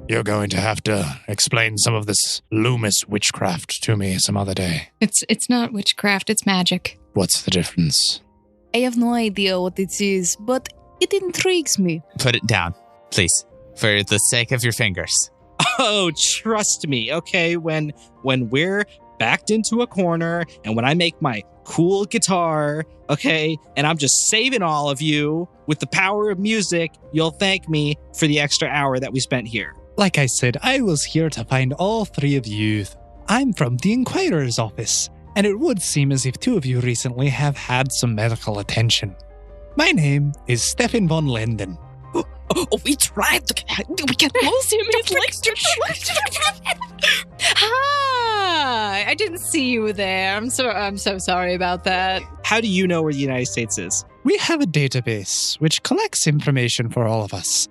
You're going to have to explain some of this Loomis witchcraft to me some other day. It's not witchcraft, it's magic. What's the difference? I have no idea what it is, but it intrigues me. Put it down, please, for the sake of your fingers. Oh, trust me, okay? When we're backed into a corner and when I make my cool guitar, okay, and I'm just saving all of you with the power of music, you'll thank me for the extra hour that we spent here. Like I said, I was here to find all three of you. I'm from the Inquirer's office, and it would seem as if two of you recently have had some medical attention. My name is Stefan von Lenden. Oh, we tried. We can lose him. Hi! I didn't see you there. I'm so sorry about that. How do you know where the United States is? We have a database which collects information for all of us.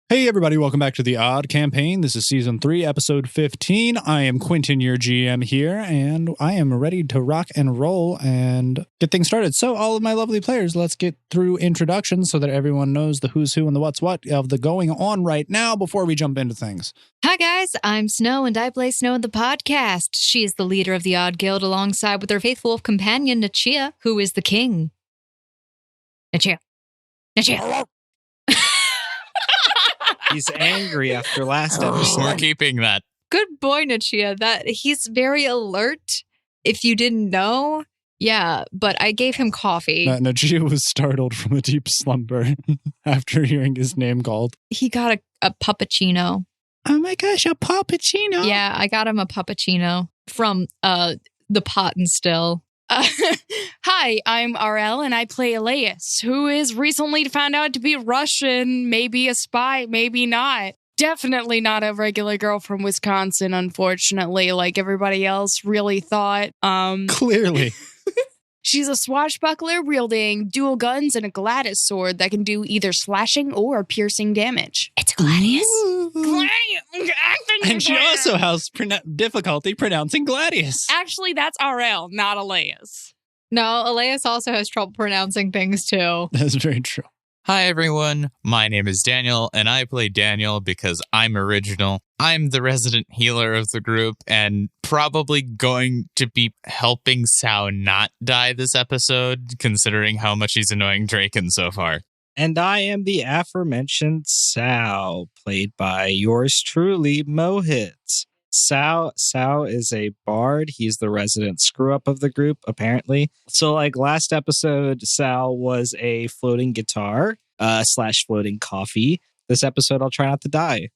Hey everybody, welcome back to the Odd Campaign. This is Season 3, Episode 15. I am Quentin, your GM here, and I am ready to rock and roll and get things started. So all of my lovely players, let's get through introductions so that everyone knows the who's who and the what's what of the going on right now before we jump into things. Hi guys, I'm Snow and I play Snow in the podcast. She is the leader of the Odd Guild alongside with her faithful companion Nachia, who is the king. Nachia. He's angry after last episode. We're keeping that. Good boy, Nachia. That he's very alert. If you didn't know, yeah. But I gave him coffee. Najee was startled from a deep slumber after hearing his name called. He got a puppuccino. Oh my gosh, a puppuccino. Yeah, I got him a puppuccino from the Pot and Still. Hi, I'm RL and I play Alias, who is recently found out to be Russian, maybe a spy, maybe not. Definitely not a regular girl from Wisconsin, unfortunately, like everybody else really thought. Clearly. She's a swashbuckler wielding dual guns and a Gladys sword that can do either slashing or piercing damage. It's Gladius. And she also has difficulty pronouncing Gladius. Actually, that's RL, not Alias. No, Elias also has trouble pronouncing things too. That's very true. Hi, everyone. My name is Daniel, and I play Daniel because I'm original. I'm the resident healer of the group and probably going to be helping Sao not die this episode, considering how much he's annoying Draken so far. And I am the aforementioned Sao, played by yours truly, Mohit. Sao is a bard. He's the resident screw-up of the group, apparently. So, like last episode, Sao was a floating guitar / floating coffee. This episode, I'll try not to die.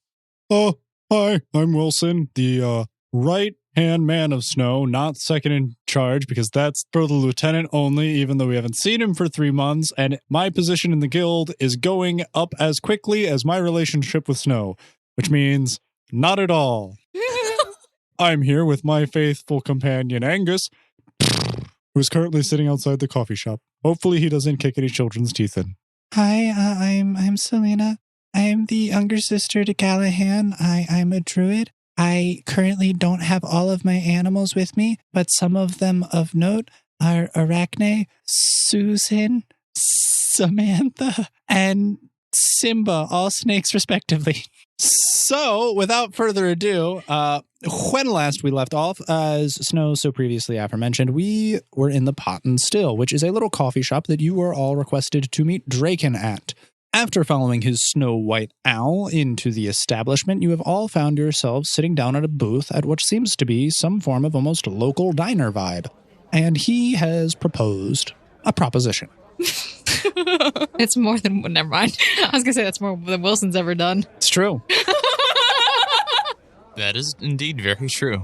Oh, hi, I'm Wilson, the right-hand man of Snow, not second in charge, because that's for the lieutenant only, even though we haven't seen him for 3 months, and my position in the guild is going up as quickly as my relationship with Snow, which means not at all. I'm here with my faithful companion, Angus, who's currently sitting outside the coffee shop. Hopefully he doesn't kick any children's teeth in. Hi, I'm Selena. I am the younger sister to Callahan. I'm a druid. I currently don't have all of my animals with me, but some of them of note are Arachne, Susan, Samantha, and Simba, all snakes respectively. So, without further ado, when last we left off, as Snow so previously aforementioned, we were in the Pot and Still, which is a little coffee shop that you were all requested to meet Draken at. After following his snow white owl into the establishment, you have all found yourselves sitting down at a booth at what seems to be some form of almost local diner vibe. and he has proposed a proposition. It's more than, never mind. I was going to say that's more than Wilson's ever done. It's true. That is indeed very true.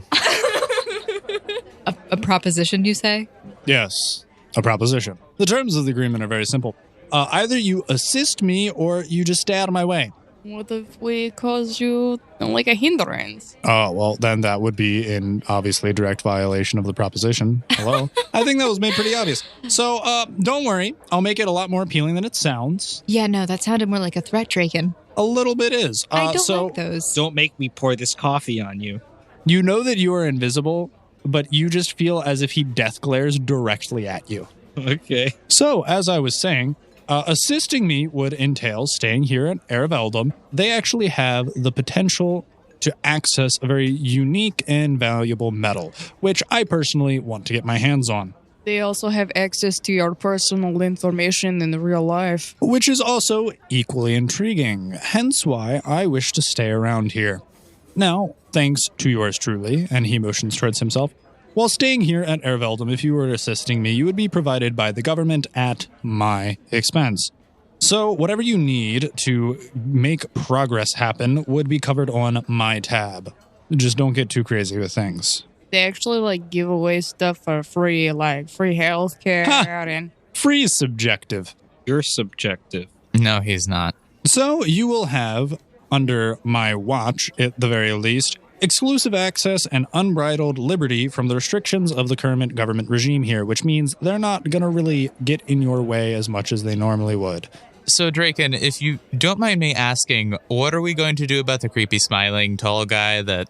A proposition, you say? Yes, a proposition. The terms of the agreement are very simple. Either you assist me or you just stay out of my way. What if we cause you like a hindrance? Oh, well, then that would be in obviously direct violation of the proposition. Hello? I think that was made pretty obvious. So don't worry. I'll make it a lot more appealing than it sounds. Yeah, no, that sounded more like a threat, Draken. A little bit is. I don't like those. Don't make me pour this coffee on you. You know that you are invisible, but you just feel as if he death glares directly at you. Okay. So, as I was saying, assisting me would entail staying here at Aerveldum. They actually have the potential to access a very unique and valuable metal, which I personally want to get my hands on. They also have access to your personal information in real life. Which is also equally intriguing, hence why I wish to stay around here. Now, thanks to yours truly, and he motions towards himself, while staying here at Aerveldum, if you were assisting me, you would be provided by the government at my expense. So whatever you need to make progress happen would be covered on my tab. Just don't get too crazy with things. They actually like give away stuff for free, like free healthcare and Free is subjective. You're subjective. No, he's not. So you will have, under my watch at the very least, exclusive access and unbridled liberty from the restrictions of the current government regime here, which means they're not going to really get in your way as much as they normally would. So, Draken, if you don't mind me asking, what are we going to do about the creepy smiling tall guy that,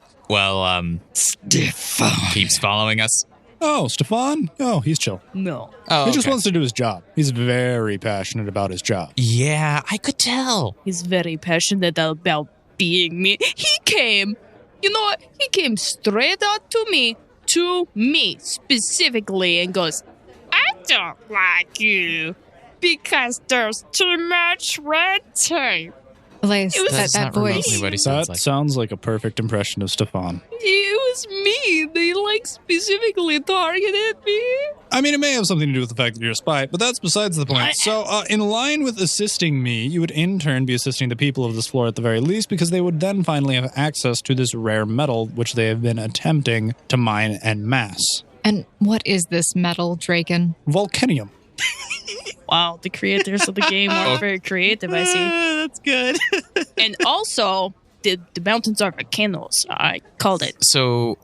Stefan. keeps following us? Oh, Stefan? Oh, he's chill. no. Oh, He just okay. wants to do his job. He's very passionate about his job. Yeah, I could tell. He's very passionate about being me. He came, you know what? He came straight out to me specifically, and goes, I don't like you because there's too much red tape. Elias, It was- that not voice. remotely what he sounds That like. sounds like a perfect impression of Stefan. It was me. They like specifically targeted me. I mean, it may have something to do with the fact that you're a spy, but that's besides the point. So, in line with assisting me, you would in turn be assisting the people of this floor at the very least, because they would then finally have access to this rare metal, which they have been attempting to mine en masse. And what is this metal, Draken? Volcanium. Wow, the creators of the game are very creative, I see. That's good. And also, the mountains are volcanoes. I called it. So,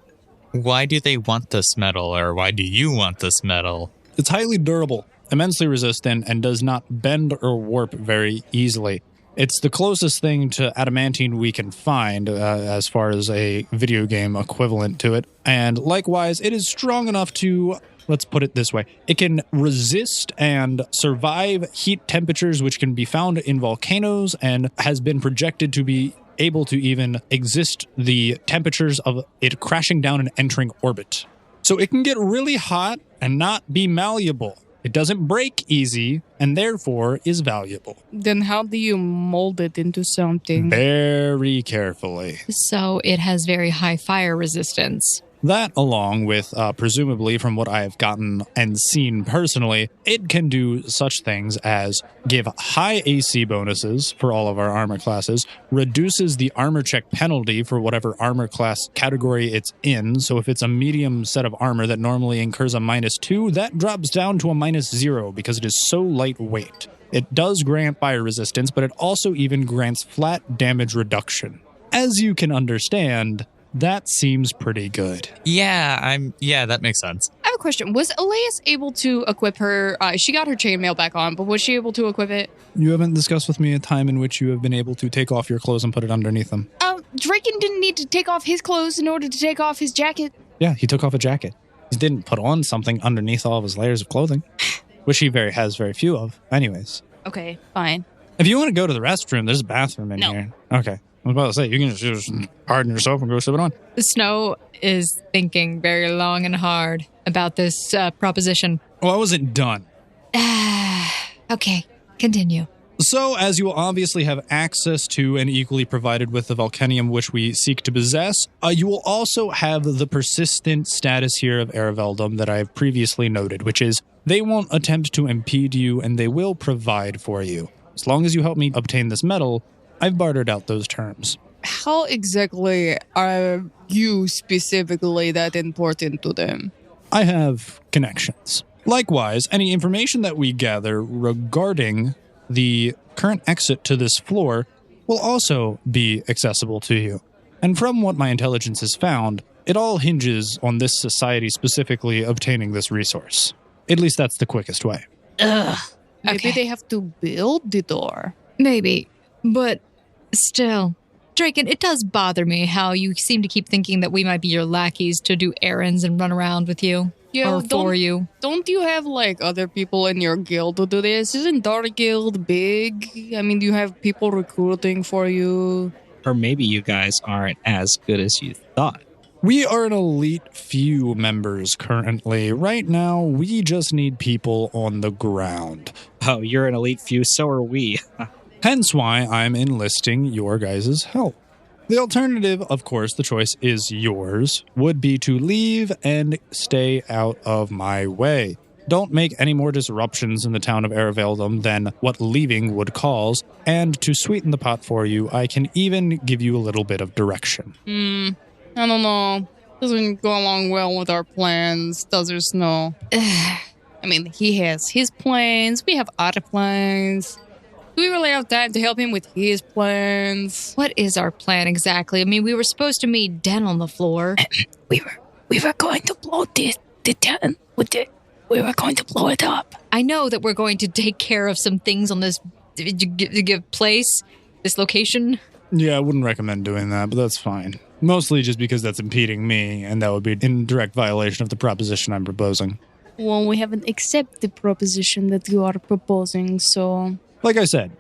why do they want this metal, or why do you want this metal? It's highly durable, immensely resistant, and does not bend or warp very easily. It's the closest thing to adamantine we can find as far as a video game equivalent to it. And likewise, it is strong enough to, let's put it this way, it can resist and survive heat temperatures which can be found in volcanoes, and has been projected to be able to even exist the temperatures of it crashing down and entering orbit. So it can get really hot and not be malleable. It doesn't break easy, and therefore is valuable. Then how do you mold it into something? Very carefully. So it has very high fire resistance. That, along with, presumably from what I have gotten and seen personally, it can do such things as give high AC bonuses for all of our armor classes, reduces the armor check penalty for whatever armor class category it's in. So if it's a medium set of armor that normally incurs a -2, that drops down to a -0 because it is so lightweight. It does grant fire resistance, but it also even grants flat damage reduction. As you can understand, that seems pretty good. Yeah, that makes sense. I have a question. Was Alias able to equip her? She got her chainmail back on, but was she able to equip it? You haven't discussed with me a time in which you have been able to take off your clothes and put it underneath them. Draken didn't need to take off his clothes in order to take off his jacket. Yeah, he took off a jacket. He didn't put on something underneath all of his layers of clothing, which he has very few of. Anyways, Okay, fine. if you want to go to the restroom, there's a bathroom in No. here. Okay. I was about to say, you can just harden yourself and go slip it on. Snow is thinking very long and hard about this proposition. Oh, I wasn't done. Okay, continue. So, as you will obviously have access to and equally provided with the Volcanium which we seek to possess, you will also have the persistent status here of Aerveldum that I have previously noted, which is they won't attempt to impede you and they will provide for you. As long as you help me obtain this metal, I've bartered out those terms. How exactly are you specifically that important to them? I have connections. Likewise, any information that we gather regarding the current exit to this floor will also be accessible to you. And from what my intelligence has found, it all hinges on this society specifically obtaining this resource. At least that's the quickest way. Ugh. Maybe they have to build the door. Maybe, but still. Draken, it does bother me how you seem to keep thinking that we might be your lackeys to do errands and run around with you. Yeah, or for you. Don't you have, other people in your guild to do this? Isn't our guild big? I mean, do you have people recruiting for you? Or maybe you guys aren't as good as you thought. We are an elite few members currently. Right now, we just need people on the ground. Oh, you're an elite few, so are we. Hence why I'm enlisting your guys' help. The alternative, of course, the choice is yours, would be to leave and stay out of my way. Don't make any more disruptions in the town of Aerveldum than what leaving would cause, and to sweeten the pot for you, I can even give you a little bit of direction. I don't know. Doesn't go along well with our plans, does there, Snow? I mean, he has his plans, we have other plans. Do we really have time to help him with his plans? What is our plan exactly? I mean, we were supposed to meet Den on the floor. We were going to blow the den with it. We were going to blow it up. I know that we're going to take care of some things on this place, this location. Yeah, I wouldn't recommend doing that, but that's fine. Mostly just because that's impeding me, and that would be in direct violation of the proposition I'm proposing. Well, we haven't accepted the proposition that you are proposing, so... Like I said,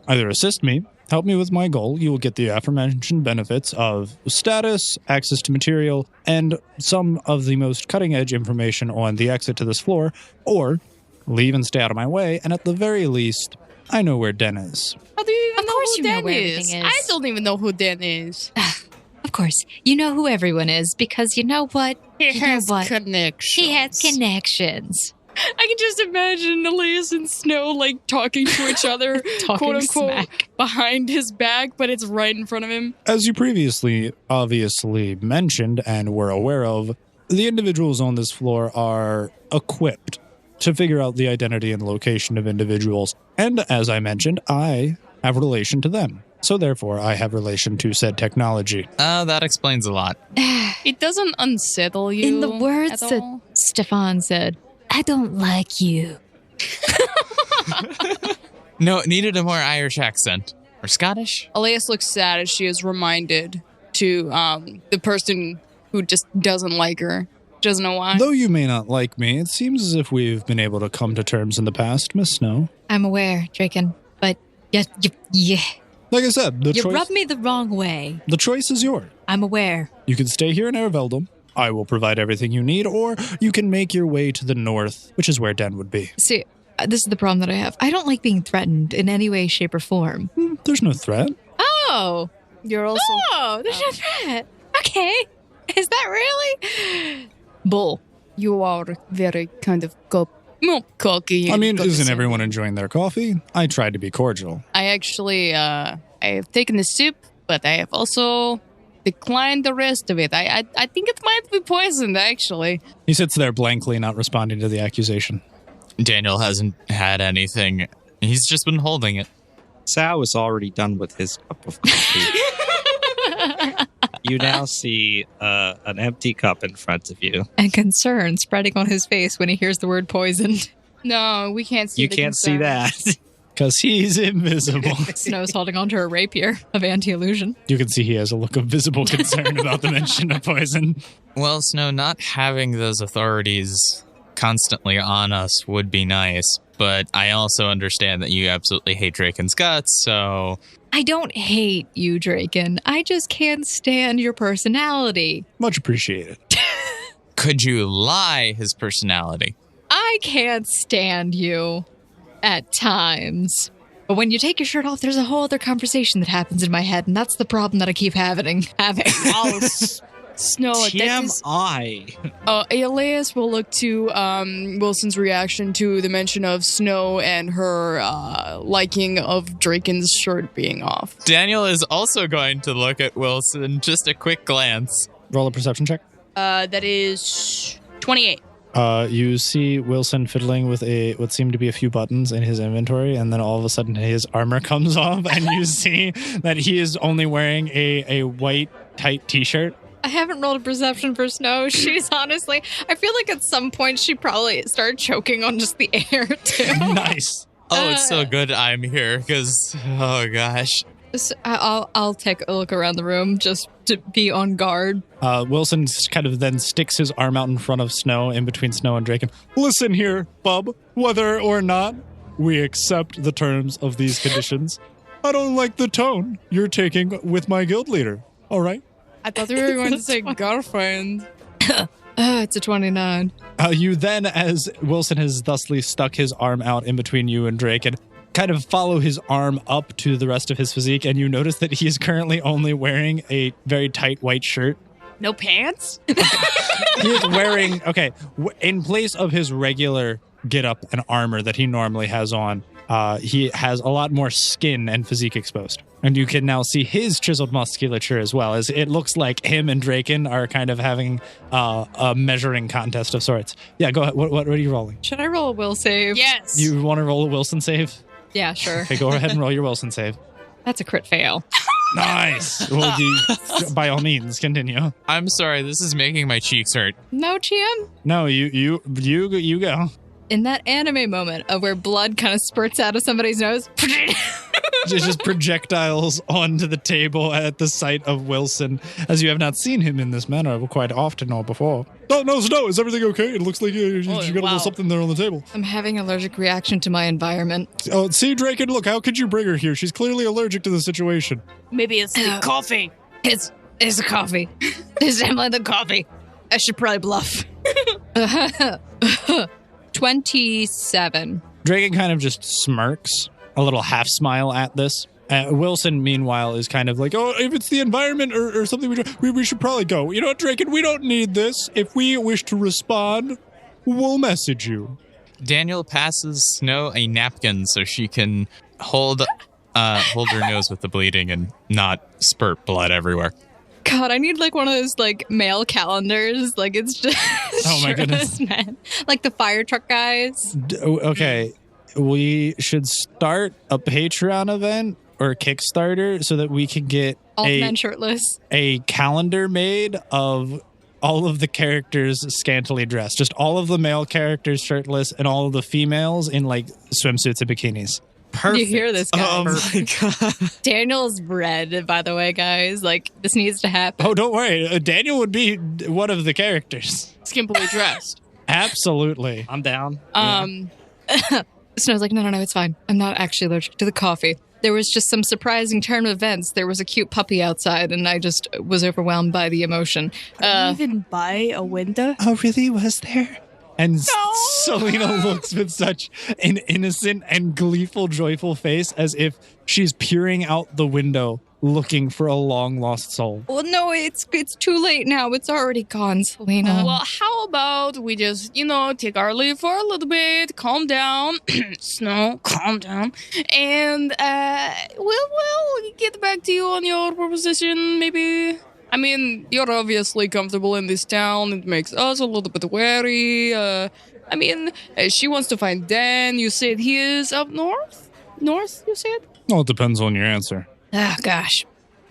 either assist me, help me with my goal, you will get the aforementioned benefits of status, access to material, and some of the most cutting-edge information on the exit to this floor, or leave and stay out of my way, and at the very least, I know where Den is. How do you even know who you know Den where is? everything is. I don't even know who Den is. Of course, you know who everyone is, because you know what? He has connections. He has connections. I can just imagine Alias and Snow talking to each other, quote unquote, smack behind his back, but it's right in front of him. As you previously obviously mentioned and were aware of, the individuals on this floor are equipped to figure out the identity and location of individuals. And as I mentioned, I have relation to them. So therefore, I have relation to said technology. That explains a lot. It doesn't unsettle you. In the words at that all? Stefan said, I don't like you. No, it needed a more Irish accent. Or Scottish? Alias looks sad as she is reminded to the person who just doesn't like her. Doesn't know why. Though you may not like me, it seems as if we've been able to come to terms in the past, Miss Snow. I'm aware, Draken, but yeah. Like I said, You rubbed me the wrong way. The choice is yours. I'm aware. You can stay here in Aerveldum. I will provide everything you need, or you can make your way to the north, which is where Den would be. See, this is the problem that I have. I don't like being threatened in any way, shape, or form. There's no threat. Oh! You're also... Oh, there's no threat. Okay. Is that really? Bull. You are very kind of cocky. I mean, isn't everyone enjoying their coffee? I tried to be cordial. I actually, I have taken a sip, but I have also declined the rest of it. I think it might be poisoned, actually. He sits there blankly, not responding to the accusation. Daniel hasn't had anything. He's just been holding it. Sal is already done with his cup of coffee. You now see an empty cup in front of you. And concern spreading on his face when he hears the word poison. No, we can't see You the can't see concern. that. Because he's invisible. Snow's holding onto her rapier of anti-illusion. You can see he has a look of visible concern about the mention of poison. Well, Snow, not having those authorities constantly on us would be nice, but I also understand that you absolutely hate Draken's guts, so... I don't hate you, Draken. I just can't stand your personality. Much appreciated. Could you lie his personality? I can't stand you at times. But when you take your shirt off, there's a whole other conversation that happens in my head, and that's the problem that I keep having. Oh, Snow, that is... TMI. Alias will look to Wilson's reaction to the mention of Snow and her liking of Draken's shirt being off. Daniel is also going to look at Wilson, just a quick glance. Roll a perception check. That is 28. You see Wilson fiddling with what seem to be a few buttons in his inventory, and then all of a sudden his armor comes off, and you see that he is only wearing a white tight t-shirt. I haven't rolled a perception for Snow. She's honestly, I feel like at some point she probably started choking on just the air, too. Nice. Oh, it's so good I'm here, because, oh gosh. So I'll take a look around the room just to be on guard. Wilson kind of then sticks his arm out in front of Snow, in between Snow and Draken. Listen here, bub. Whether or not we accept the terms of these conditions, I don't like the tone you're taking with my guild leader. All right? I thought we were going to say girlfriend. It's a 29. You then, as Wilson has thusly stuck his arm out in between you and Draken, kind of follow his arm up to the rest of his physique, and you notice that he is currently only wearing a very tight white shirt. No pants? He is wearing, in place of his regular get-up and armor that he normally has on, he has a lot more skin and physique exposed. And you can now see his chiseled musculature as well, as it looks like him and Draken are kind of having a measuring contest of sorts. Yeah, go ahead. What are you rolling? Should I roll a will save? Yes. You want to roll a Wilson save? Yeah, sure. Okay, go ahead and roll your Wilson save. That's a crit fail. Nice. Well, by all means, continue. I'm sorry, this is making my cheeks hurt. No, Cham? No, you go. In that anime moment of where blood kind of spurts out of somebody's nose. Just projectiles onto the table at the sight of Wilson, as you have not seen him in this manner quite often or before. No, Snow, is everything okay? It looks like you got a little something there on the table. I'm having an allergic reaction to my environment. Oh, see, Draken, look, how could you bring her here? She's clearly allergic to the situation. Maybe it's the coffee. It's the coffee. It's definitely the coffee. I should probably bluff. 27. Draken kind of just smirks, a little half smile at this. Wilson, meanwhile, is kind of like, oh, if it's the environment or something, we should probably go. You know what, Draken, we don't need this. If we wish to respond, we'll message you. Daniel passes Snow a napkin so she can hold her nose with the bleeding and not spurt blood everywhere. God, I need like one of those like mail calendars. Like it's just oh my goodness, man. Like the fire truck guys. Okay, we should start a Patreon event or a Kickstarter so that we can get all men shirtless. A calendar made of all of the characters scantily dressed, just all of the male characters shirtless and all of the females in like swimsuits and bikinis. Perfect. You hear this, guys? Oh my God. Daniel's red, by the way, guys. Like, this needs to happen. Oh, don't worry. Daniel would be one of the characters. Skimpily dressed. Absolutely. I'm down. Snow's like, no, it's fine. I'm not actually allergic to the coffee. There was just some surprising turn of events. There was a cute puppy outside, and I just was overwhelmed by the emotion. Are you even by a window? Oh, really? Was there? And Selena looks with such an innocent and gleeful, joyful face as if she's peering out the window looking for a long-lost soul. Well, no, it's too late now. It's already gone, Selena. Well, how about we just, take our leave for a little bit, calm down, Snow, calm down, and we'll get back to you on your proposition, maybe. I mean, you're obviously comfortable in this town. It makes us a little bit wary. She wants to find Dan. You said he is up north? North, you said? Well, it depends on your answer. Oh, gosh.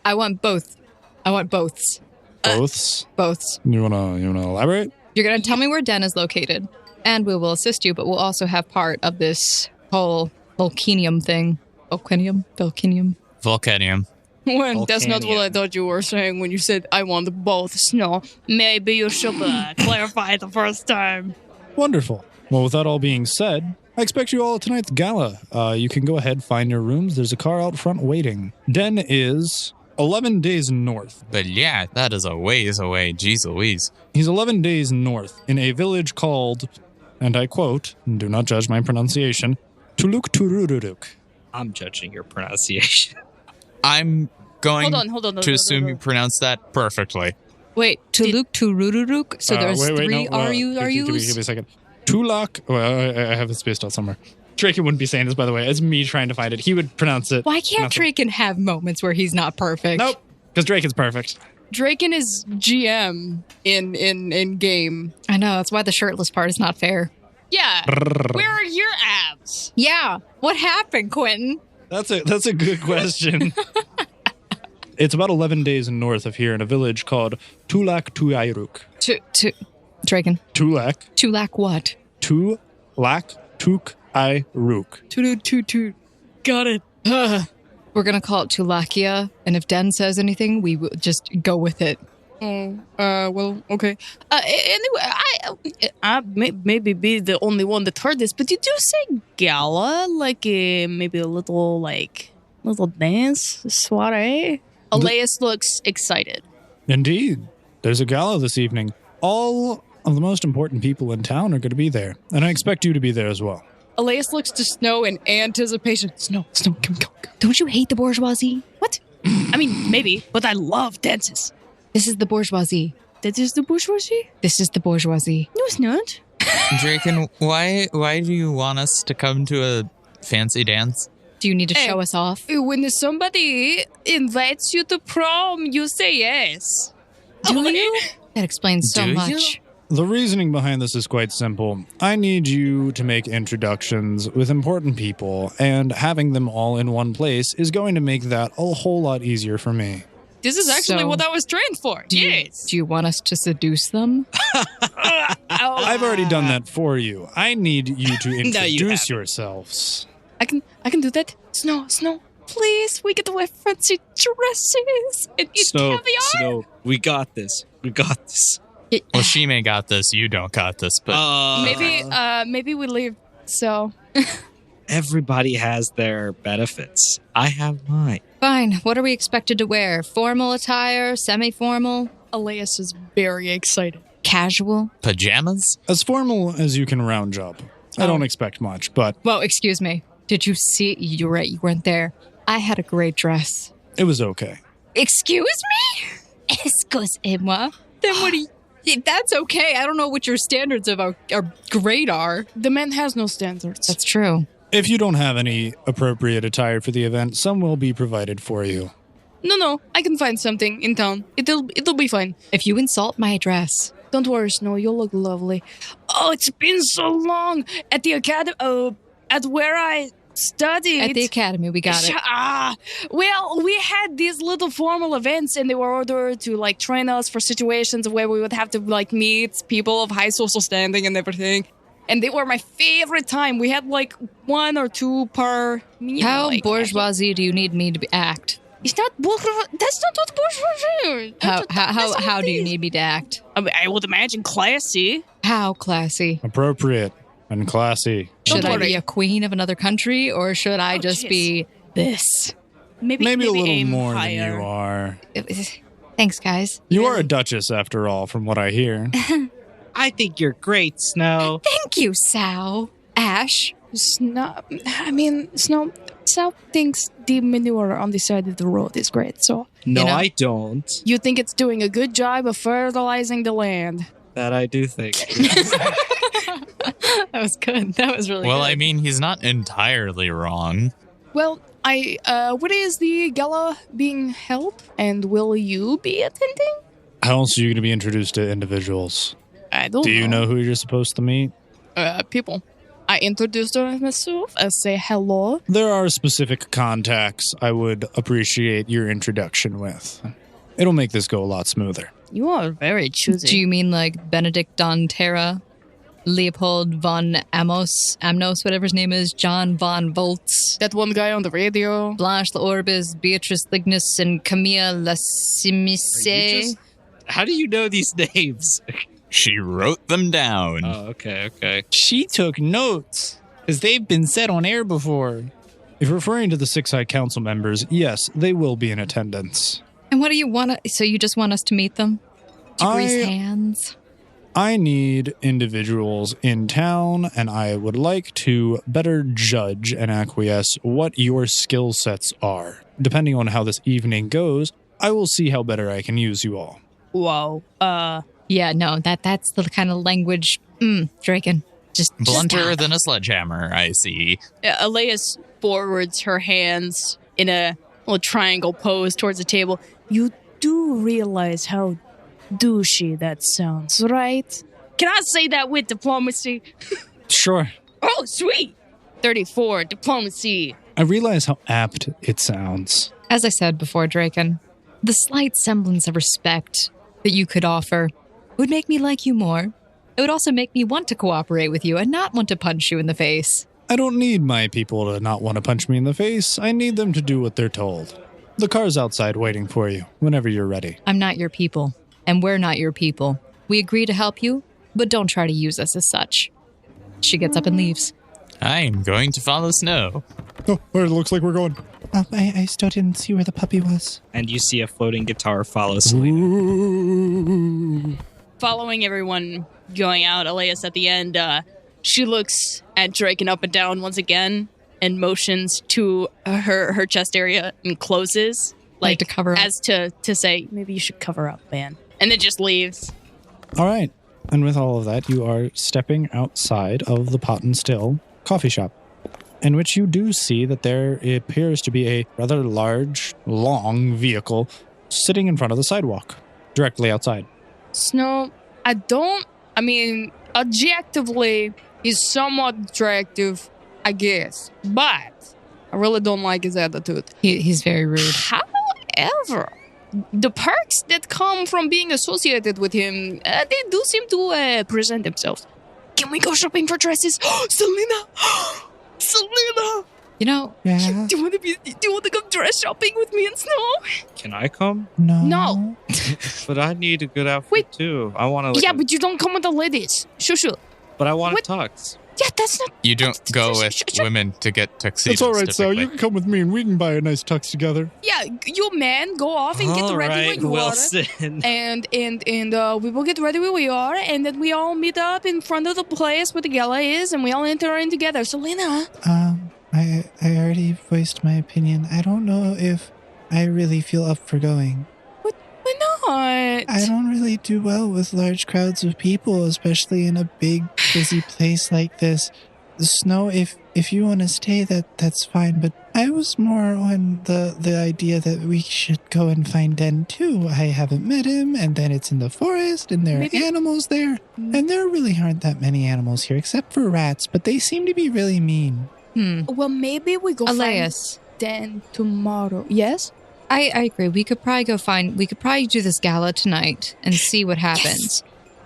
I want both. I want boths. Boths? Boths. You wanna elaborate? You're going to tell me where Den is located, and we will assist you, but we'll also have part of this whole volcanium thing. Volcanium? Well, that's not what I thought you were saying when you said, I want both, Snow. Maybe you should clarify the first time. Wonderful. Well, with that all being said, I expect you all at tonight's gala. You can go ahead, find your rooms. There's a car out front waiting. Den is 11 days north. But yeah, that is a ways away. Jeez Louise. He's 11 days north in a village called, and I quote, do not judge my pronunciation, Tuluk Turururuk. I'm judging your pronunciation. I'm going Hold on. to assume you pronounced that perfectly. Wait, Tuluk, Turururuk? So there's three Give me a second. Tulak. Well, I have it spaced out somewhere. Draken wouldn't be saying this, by the way. It's me trying to find it. He would pronounce it. Why can't Draken have moments where he's not perfect? Nope, because Draken's perfect. Draken is GM in game. I know, that's why the shirtless part is not fair. Yeah. Where are your abs? Yeah. What happened, Quentin? That's a good question. It's about 11 days north of here in a village called Tulak Tuairuk. Draken. Tulak what? Tulak Tukairuk. Toot. Got it. We're going to call it Tulakia, and if Den says anything, we will just go with it. Well, okay. Anyway, I maybe be the only one that heard this, but did you say gala? Like maybe a little dance, soiree? Alias looks excited. Indeed. There's a gala this evening. All of the most important people in town are going to be there, and I expect you to be there as well. Alias looks to Snow in anticipation. Snow, come. Don't you hate the bourgeoisie? What? I mean, maybe, but I love dances. This is the bourgeoisie. That is the bourgeoisie? This is the bourgeoisie. No, it's not. Draken, why do you want us to come to a fancy dance? Do you need to show us off? When somebody invites you to prom, you say yes. Do you? That explains so Do you? much. The reasoning behind this is quite simple. I need you to make introductions with important people, and having them all in one place is going to make that a whole lot easier for me. This is actually So, what I was trained for. Do you want us to seduce them? I've already done that for you. I need you to introduce haven't. yourselves. I can do that. Snow, please, we get to wear fancy dresses and eat caviar. Snow, we got this. Well, Shime got this. You don't got this, but Maybe we leave. So Everybody has their benefits. I have mine. Fine. What are we expected to wear? Formal attire? Semi-formal? Elias is very excited. Casual? pajamas? As formal as you can round up. I don't expect much, but Well, excuse me. Did you see? You're right. You weren't there. I had a great dress. it was okay. Excuse me? Excusez-moi. Then what do you... That's okay. I don't know what your standards of our grade are. The man has no standards. That's true. If you don't have any appropriate attire for the event, some will be provided for you. No, I can find something in town. It'll be fine. If you insult my dress... Don't worry, Snow. You'll look lovely. Oh, it's been so long at the academy. At where I studied. At the academy, we got it. Well, we had these little formal events, and they were ordered to like train us for situations where we would have to like meet people of high social standing and everything. And they were my favorite time. We had like 1 or 2 per. How bourgeoisie do you need me to act? It's not bourgeois. That's not what bourgeoisie. How do you need me to act? I mean, I would imagine classy. How classy? Appropriate and classy. Should I worry. be a queen of another country, or should I just be this? Maybe Maybe a little aim more higher. than you are. Thanks, guys. You are a duchess, after all, from what I hear. I think you're great, Snow. Thank you, Sal. Ash. Snow thinks the manure on the side of the road is great. So No, You know? I don't. you think it's doing a good job of fertilizing the land? That I do think. That was good. That was really Well, good. I mean, he's not entirely wrong. Well, where is the gala being held? And will you be attending? How else are you going to be introduced to individuals? I don't Do you know who you're supposed to meet? People. I introduced myself. I say hello. There are specific contacts I would appreciate your introduction with. It'll make this go a lot smoother. You are very choosy. Do you mean like Benedict Don Terra, Leopold von Amnos, whatever his name is, John von Voltz, that one guy on the radio? Blanche L'Orbis, Beatrice Lignus, and Camille Lassimise? How do you know these names? She wrote them down. Oh, okay. She took notes, because they've been said on air before. If referring to the 6 High Council members, yes, they will be in attendance. And what do you want to... So you just want us to meet them? To grease I- hands? I need individuals in town, and I would like to better judge and acquiesce what your skill sets are. Depending on how this evening goes, I will see how better I can use you all. Whoa. Yeah, no, that's the kind of language. Draken. Just Blunter than a sledgehammer, I see. Alias forwards her hands in a little triangle pose towards the table. You do realize how douchey that sounds, right? Can I say that with diplomacy? Sure. Oh, sweet. 34, diplomacy. I realize how apt it sounds. As I said before, Draken, the slight semblance of respect that you could offer would make me like you more. It would also make me want to cooperate with you and not want to punch you in the face. I don't need my people to not want to punch me in the face. I need them to do what they're told. The car's outside waiting for you whenever you're ready. I'm not your people, and we're not your people. We agree to help you, but don't try to use us as such. She gets up and leaves. I'm going to follow Snow. Oh, it looks like we're going. I still didn't see where the puppy was. And you see a floating guitar follow Selena. Ooh. Following everyone going out, Alias at the end, she looks at Draken up and down once again and motions to her chest area and closes. Like to cover up. As to say, maybe you should cover up, man. And then just leaves. All right. And with all of that, you are stepping outside of the Pot and Still coffee shop, in which you do see that there appears to be a rather large, long vehicle sitting in front of the sidewalk, directly outside. Snow, objectively, he's somewhat attractive, I guess. But I really don't like his attitude. He's very rude. However, the perks that come from being associated with him, they do seem to present themselves. Can we go shopping for dresses? Selena! Selena! You know, Yeah? Do you want to go dress shopping with me and Snow? Can I come? No. But I need a good outfit Wait. too. I want to. Yeah, but you don't come with the ladies. Shoo. But I want What? a tux. Yeah, that's not... You don't go with women to get tuxedos. It's all right, so typically. you can come with me and we can buy a nice tux together. Yeah, you man, go off and get All ready where right, you Wilson. are. And we will get ready where we are, and then we all meet up in front of the place where the gala is, and we all enter in together. Selena. I already voiced my opinion. I don't know if I really feel up for going. Why not? I don't really do well with large crowds of people, especially in a big, busy place like this. Snow, if you want to stay, that's fine. But I was more on the idea that we should go and find Den too. I haven't met him, and then it's in the forest, and there are animals there. And there really aren't that many animals here, except for rats, but they seem to be really mean. Well, maybe we go Alias. find Den tomorrow. Yes? I agree. We could probably do this gala tonight and see what happens.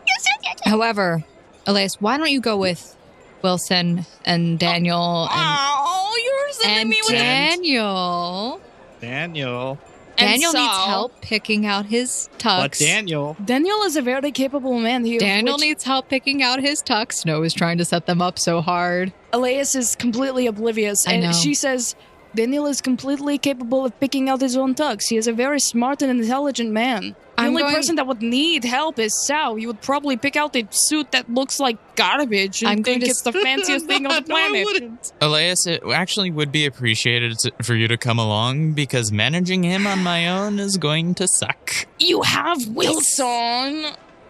Yes. However, Alias, why don't you go with Wilson and Daniel Oh, you're sending and me with Daniel. Daniel. Daniel so- needs help picking out his tux. But Daniel. Daniel is a very capable man. Daniel needs help picking out his tux. Snow is trying to set them up so hard. Alias is completely oblivious. I know. And she says, Daniel is completely capable of picking out his own tux. He is a very smart and intelligent man. The I'm only going- person that would need help is Sal. You would probably pick out a suit that looks like garbage and I'm going think to it's the fanciest thing on the No, I planet. wouldn't. Elias, it actually would be appreciated for you to come along because managing him on my own is going to suck. You have Wilson.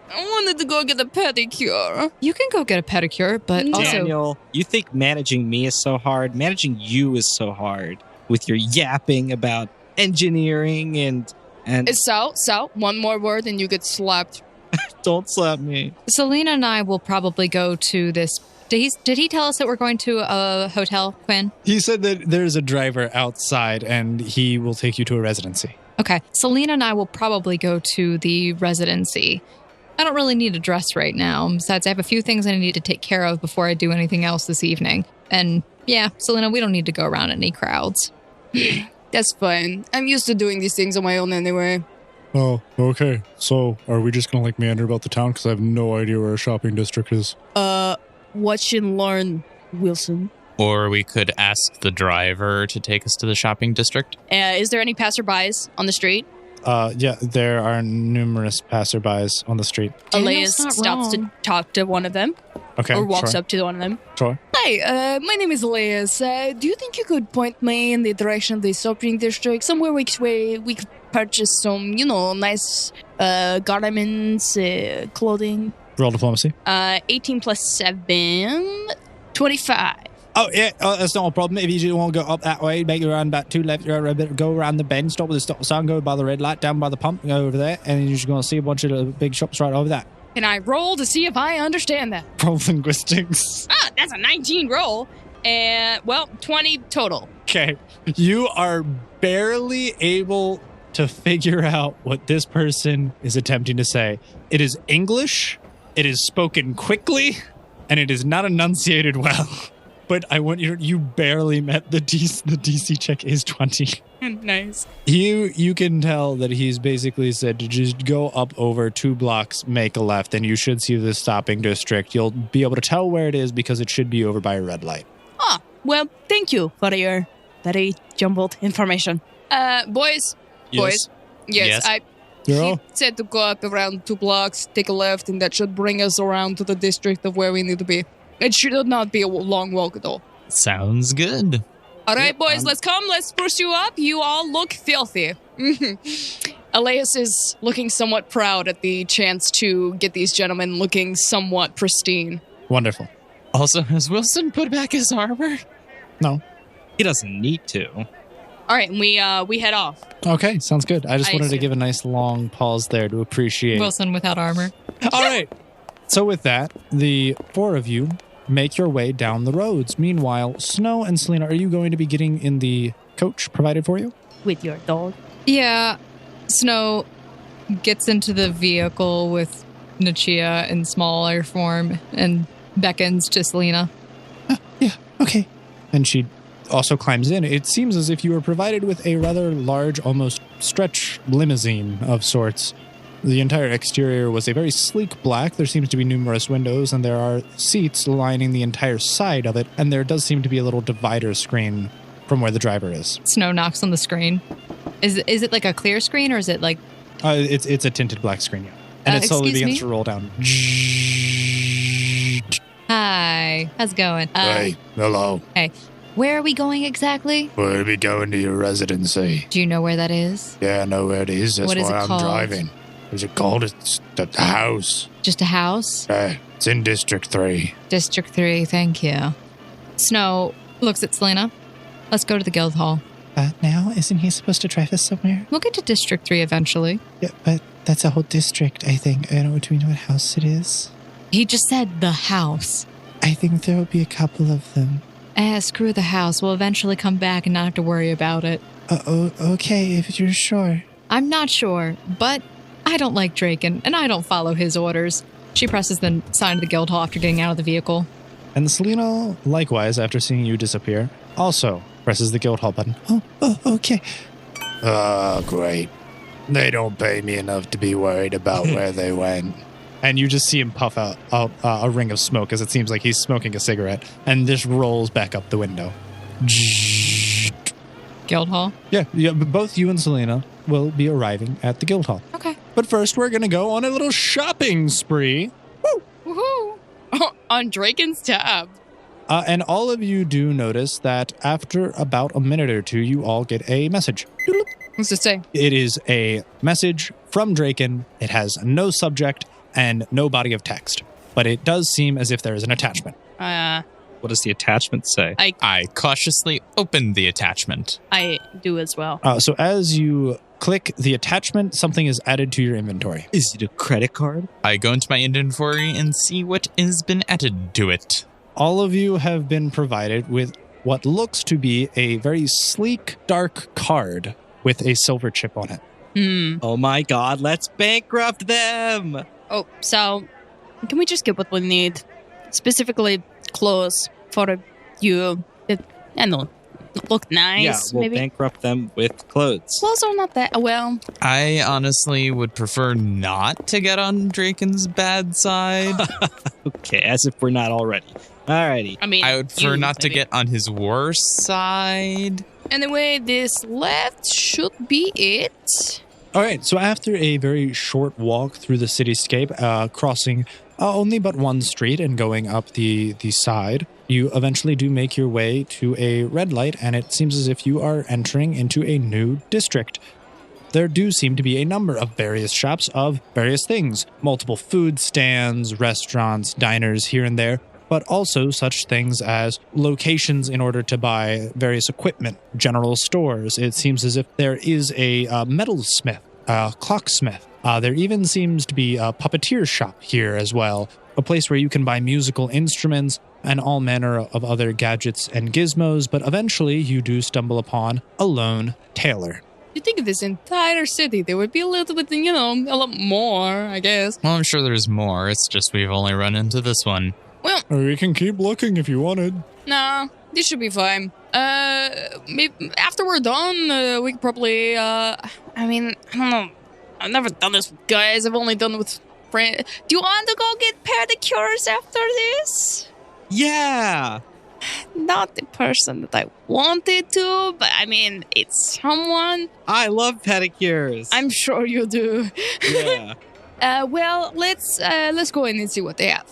I wanted to go get a pedicure. You can go get a pedicure, but also Daniel, you think managing me is so hard? Managing you is so hard with your yapping about engineering and Sal, one more word and you get slapped. don't slap me. Selena and I will probably go to this. Did he tell us that we're going to a hotel, Quinn? He said that there's a driver outside and he will take you to a residency. Okay. Selena and I will probably go to the residency. I don't really need a dress right now. Besides, I have a few things I need to take care of before I do anything else this evening. And yeah, Selena, we don't need to go around any crowds. That's fine. I'm used to doing these things on my own anyway. Oh, okay. So, are we just going to meander about the town? Because I have no idea where a shopping district is. Watch and learn, Wilson. Or we could ask the driver to take us to the shopping district. Is there any passerbys on the street? Yeah, there are numerous passerbys on the street. Alias not stops to wrong. talk to one of them, Okay, or walks sure, up to one of them. sure. Hi, my name is Alias. Do you think you could point me in the direction of the shopping district, somewhere we could purchase some, nice garments, clothing? Roll diplomacy. 18 plus 7, 25. Oh, yeah, that's not a problem. If you just want to go up that way, make your around about 2 left, go around the bend, stop with the stop sign, go by the red light, down by the pump, go over there, and you're just going to see a bunch of the big shops right over there. Can I roll to see if I understand that? Roll linguistics. Ah, that's a 19 roll. And, 20 total. Okay. You are barely able to figure out what this person is attempting to say. It is English, it is spoken quickly, and it is not enunciated well. But I want you barely met the DC check is 20. Nice. You can tell that he's basically said to just go up over 2 blocks, make a left, and you should see the stopping district. You'll be able to tell where it is because it should be over by a red light. Ah, well, thank you for your very jumbled information. Boys. Yes. Yes, You're he all- said to go up around 2 blocks, take a left, and that should bring us around to the district of where we need to be. It should not be a long walk at all. Sounds good. All right, boys, let's pursue up. You all look filthy. Alias is looking somewhat proud at the chance to get these gentlemen looking somewhat pristine. Wonderful. Also, has Wilson put back his armor? No. He doesn't need to. All right, and we head off. Okay, sounds good. I just I wanted to assume. give a nice long pause there to appreciate. Wilson without armor. All right. So with that, the 4 of you make your way down the roads. Meanwhile, Snow and Selena, are you going to be getting in the coach provided for you? With your dog. Yeah, Snow gets into the vehicle with Nichia in smaller form and beckons to Selena. Yeah, okay. And she also climbs in. It seems as if you were provided with a rather large, almost stretch limousine of sorts. The entire exterior was a very sleek black. There seems to be numerous windows, and there are seats lining the entire side of it, and there does seem to be a little divider screen from where the driver is. Snow knocks on the screen. Is it like a clear screen or is it like... It's a tinted black screen, yeah. And it slowly excuse begins me? to roll down. Hi, how's it going? Hello. Where are we going exactly? We'll be going to your residency. Do you know where that is? Yeah, I know where it is. That's What is why it I'm called? driving. What's it called? It's the house. Just a house? It's in District 3. District 3, thank you. Snow looks at Selena. Let's go to the guild hall. Now, isn't he supposed to drive us somewhere? We'll get to District 3 eventually. Yeah, but that's a whole district, I think. I don't know. Do we know what house it is? He just said the house. I think there will be a couple of them. Screw the house. We'll eventually come back and not have to worry about it. Okay, if you're sure. I'm not sure, but I don't like Draken, and I don't follow his orders. She presses the sign of the guild hall after getting out of the vehicle. And Selena, likewise, after seeing you disappear, also presses the guild hall button. Oh, okay. Oh, great. They don't pay me enough to be worried about where they went. And you just see him puff out a ring of smoke as it seems like he's smoking a cigarette. And this rolls back up the window. Guild hall? Yeah, but both you and Selena will be arriving at the guild hall. Okay. But first, we're going to go on a little shopping spree. Woohoo! On Draken's tab. And all of you do notice that after about a minute or two, you all get a message. What's it say? It is a message from Draken. It has no subject and no body of text. But it does seem as if there is an attachment. What does the attachment say? I cautiously opened the attachment. I do as well. So as you click the attachment, something is added to your inventory. Is it a credit card? I go into my inventory and see what has been added to it. All of you have been provided with what looks to be a very sleek, dark card with a silver chip on it. Oh my god, let's bankrupt them! Oh, so can we just get what we need? Specifically, clothes for you. I know, look nice. Yeah, we'll maybe. bankrupt them with clothes. Clothes are not that well. I honestly would prefer not to get on Draken's bad side. Okay, as if we're not already. Alrighty. I mean, I would prefer you, not to maybe. get on his worst side. Anyway, this left should be it. All right, so after a very short walk through the cityscape, crossing only but one street and going up the side, you eventually do make your way to a red light, and it seems as if you are entering into a new district. There do seem to be a number of various shops of various things, multiple food stands, restaurants, diners here and there, but also such things as locations in order to buy various equipment, general stores. It seems as if there is a metalsmith, a clocksmith. There even seems to be a puppeteer shop here as well, a place where you can buy musical instruments and all manner of other gadgets and gizmos, but eventually you do stumble upon a lone tailor. You think of this entire city, there would be a little bit, a lot more, I guess. Well, I'm sure there's more. It's just we've only run into this one. Well, or you can keep looking if you wanted. Nah, this should be fine. Maybe after we're done, we could probably, I don't know. I've never done this with guys. I've only done it with friends. Do you want to go get pedicures after this? Yeah. Not the person that I wanted to, but it's someone. I love pedicures. I'm sure you do. Yeah. Well, let's go in and see what they have.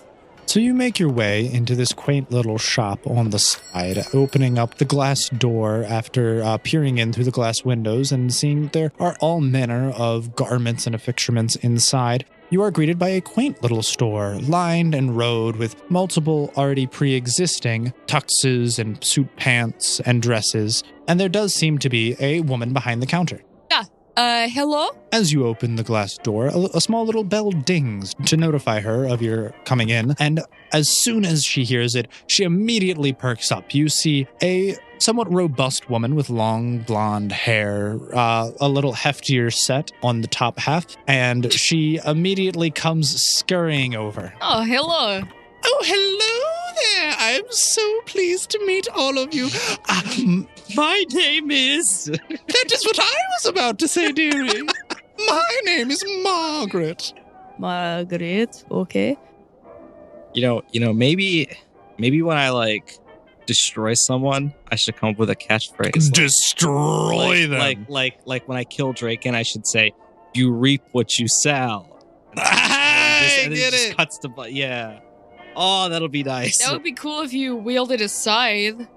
So you make your way into this quaint little shop on the side, opening up the glass door after peering in through the glass windows and seeing there are all manner of garments and affixements inside. You are greeted by a quaint little store, lined and rowed with multiple already pre-existing tuxes and suit pants and dresses, and there does seem to be a woman behind the counter. Hello? As you open the glass door, a small little bell dings to notify her of your coming in, and as soon as she hears it, she immediately perks up. You see a somewhat robust woman with long blonde hair, a little heftier set on the top half, and she immediately comes scurrying over. Oh, hello. Oh, hello there. I'm so pleased to meet all of you. My name is... That is what I was about to say, dearie. My name is Margaret. Margaret, okay. Maybe when I, destroy someone, I should come up with a catchphrase. Destroy them. Like when I kill Draken, I should say, you reap what you sow. I get it. Cuts the butt. Yeah. Oh, that'll be nice. That would be cool if you wielded a scythe.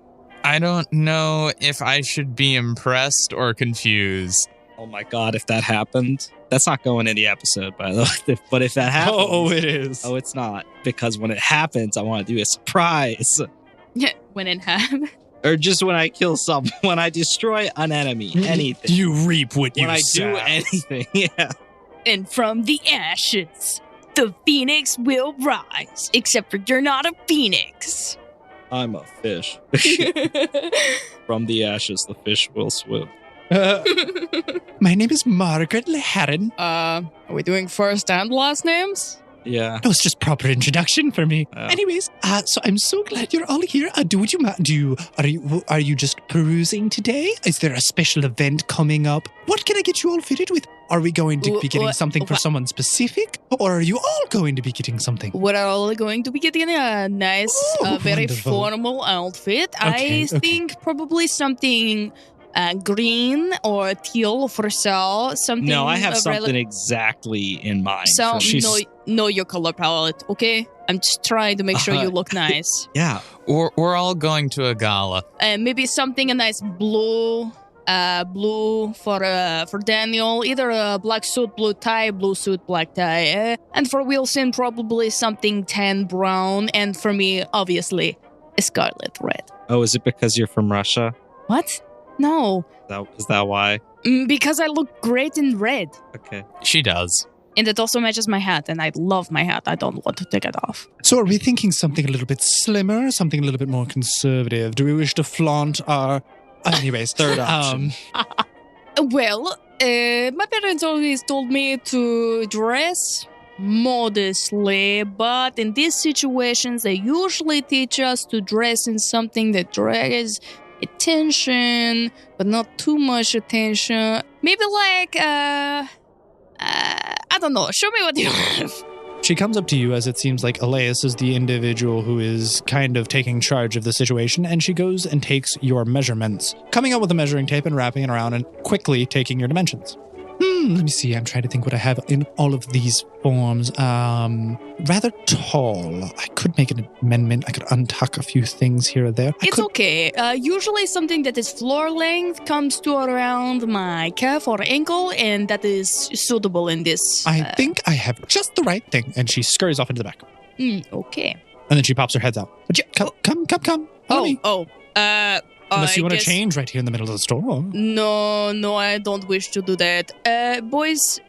I don't know if I should be impressed or confused. Oh my god, if that happened. That's not going in the episode, by the way. But if that happens... Oh, it is. Oh, it's not. Because when it happens, I want to do a surprise. Yeah, when it happens. Or just when I kill someone. When I destroy an enemy. Anything. You reap what you sow. When I do anything, yeah. And from the ashes, the phoenix will rise. Except for you're not a phoenix. I'm a fish. From the ashes, the fish will swim. My name is Margaret Leharin. Are we doing first and last names? Yeah. No, it's just proper introduction for me. Oh. Anyways, so I'm so glad you're all here. Are you just perusing today? Is there a special event coming up? What can I get you all fitted with? Are we going to be getting something for someone specific? Or are you all going to be getting something? We're all going to be getting a nice, very wonderful. formal outfit. Okay, I think probably something green or teal for Sal. Something. No, I have something exactly in mind. So for me. know your color palette, okay? I'm just trying to make sure you look nice. Yeah. We're all going to a gala. Maybe something a nice blue. Blue for Daniel, either a black suit, blue tie, blue suit, black tie. And for Wilson, probably something tan brown. And for me, obviously, a scarlet red. Oh, is it because you're from Russia? What? No. Is that why? Because I look great in red. Okay. She does. And it also matches my hat, and I love my hat. I don't want to take it off. So are we thinking something a little bit slimmer, something a little bit more conservative? Do we wish to flaunt our... Anyways, Third option. Well, my parents always told me to dress modestly, but in these situations, they usually teach us to dress in something that draws attention, but not too much attention. Maybe I don't know. Show me what you have. She comes up to you as it seems like Alias is the individual who is kind of taking charge of the situation, and she goes and takes your measurements, coming up with a measuring tape and wrapping it around and quickly taking your dimensions. Let me see. I'm trying to think what I have in all of these forms. Rather tall. I could make an amendment. I could untuck a few things here or there. It's okay. Usually something that is floor length comes to around my calf or ankle, and that is suitable in this. I think I have just the right thing. And she scurries off into the back. Okay. And then she pops her heads out. Come. Unless you want to change right here in the middle of the store. No, I don't wish to do that. Boys,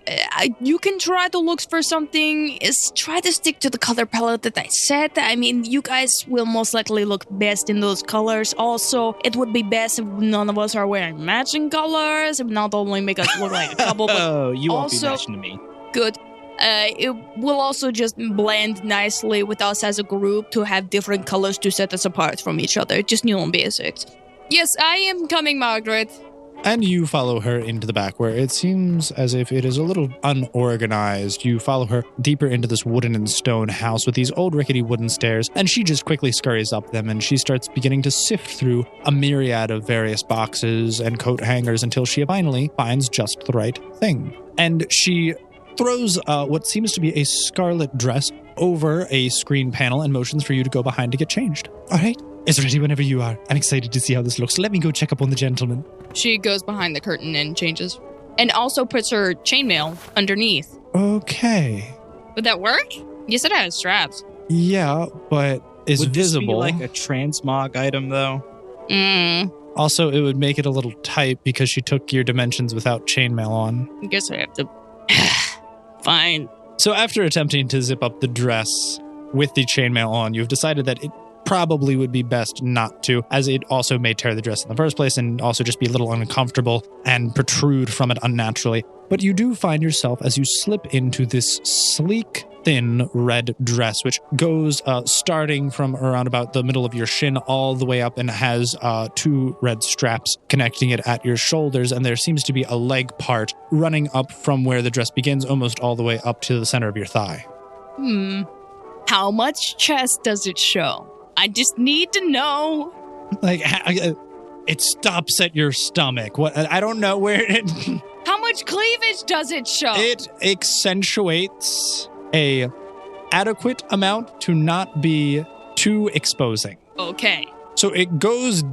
you can try to look for something. Try to stick to the color palette that I said. I mean, you guys will most likely look best in those colors. Also, it would be best if none of us are wearing matching colors. It would not only make us look like a couple, but you won't also be matching to me. Good. It will also just blend nicely with us as a group to have different colors to set us apart from each other. Just new and basics. Yes, I am coming, Margaret. And you follow her into the back where it seems as if it is a little unorganized. You follow her deeper into this wooden and stone house with these old rickety wooden stairs, and she just quickly scurries up them and she starts beginning to sift through a myriad of various boxes and coat hangers until she finally finds just the right thing. And she throws what seems to be a scarlet dress over a screen panel and motions for you to go behind to get changed. All right. It's ready whenever you are. I'm excited to see how this looks. Let me go check up on the gentleman. She goes behind the curtain and changes. And also puts her chainmail underneath. Okay. Would that work? You said I had straps. Yeah, but it's Would this visible. be like a transmog item, though? Also, it would make it a little tight because she took your dimensions without chainmail on. I guess I have to... Fine. So after attempting to zip up the dress with the chainmail on, you've decided that it probably would be best not to, as it also may tear the dress in the first place and also just be a little uncomfortable and protrude from it unnaturally. But you do find yourself as you slip into this sleek, thin red dress, which goes starting from around about the middle of your shin all the way up and has two red straps connecting it at your shoulders. And there seems to be a leg part running up from where the dress begins almost all the way up to the center of your thigh. How much chest does it show? I just need to know. Like, it stops at your stomach. What? I don't know where it... How much cleavage does it show? It accentuates a adequate amount to not be too exposing. Okay. So it goes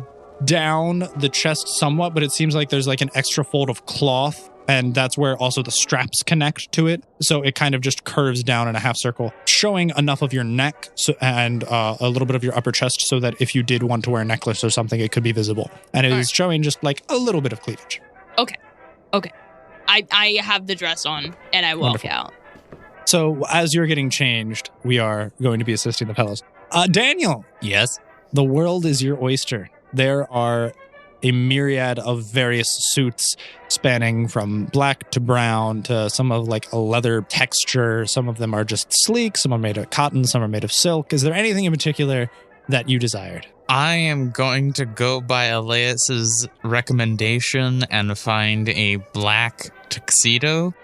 down the chest somewhat, but it seems like there's like an extra fold of cloth, and that's where also the straps connect to it. So it kind of just curves down in a half circle, showing enough of your neck and a little bit of your upper chest so that if you did want to wear a necklace or something, it could be visible. And it is showing just like a little bit of cleavage. Okay. I have the dress on, and I walk out. So as you're getting changed, we are going to be assisting the fellows. Daniel! Yes? The world is your oyster. There are a myriad of various suits spanning from black to brown to some of like a leather texture. Some of them are just sleek. Some are made of cotton. Some are made of silk. Is there anything in particular that you desired? I am going to go by Alias's recommendation and find a black tuxedo.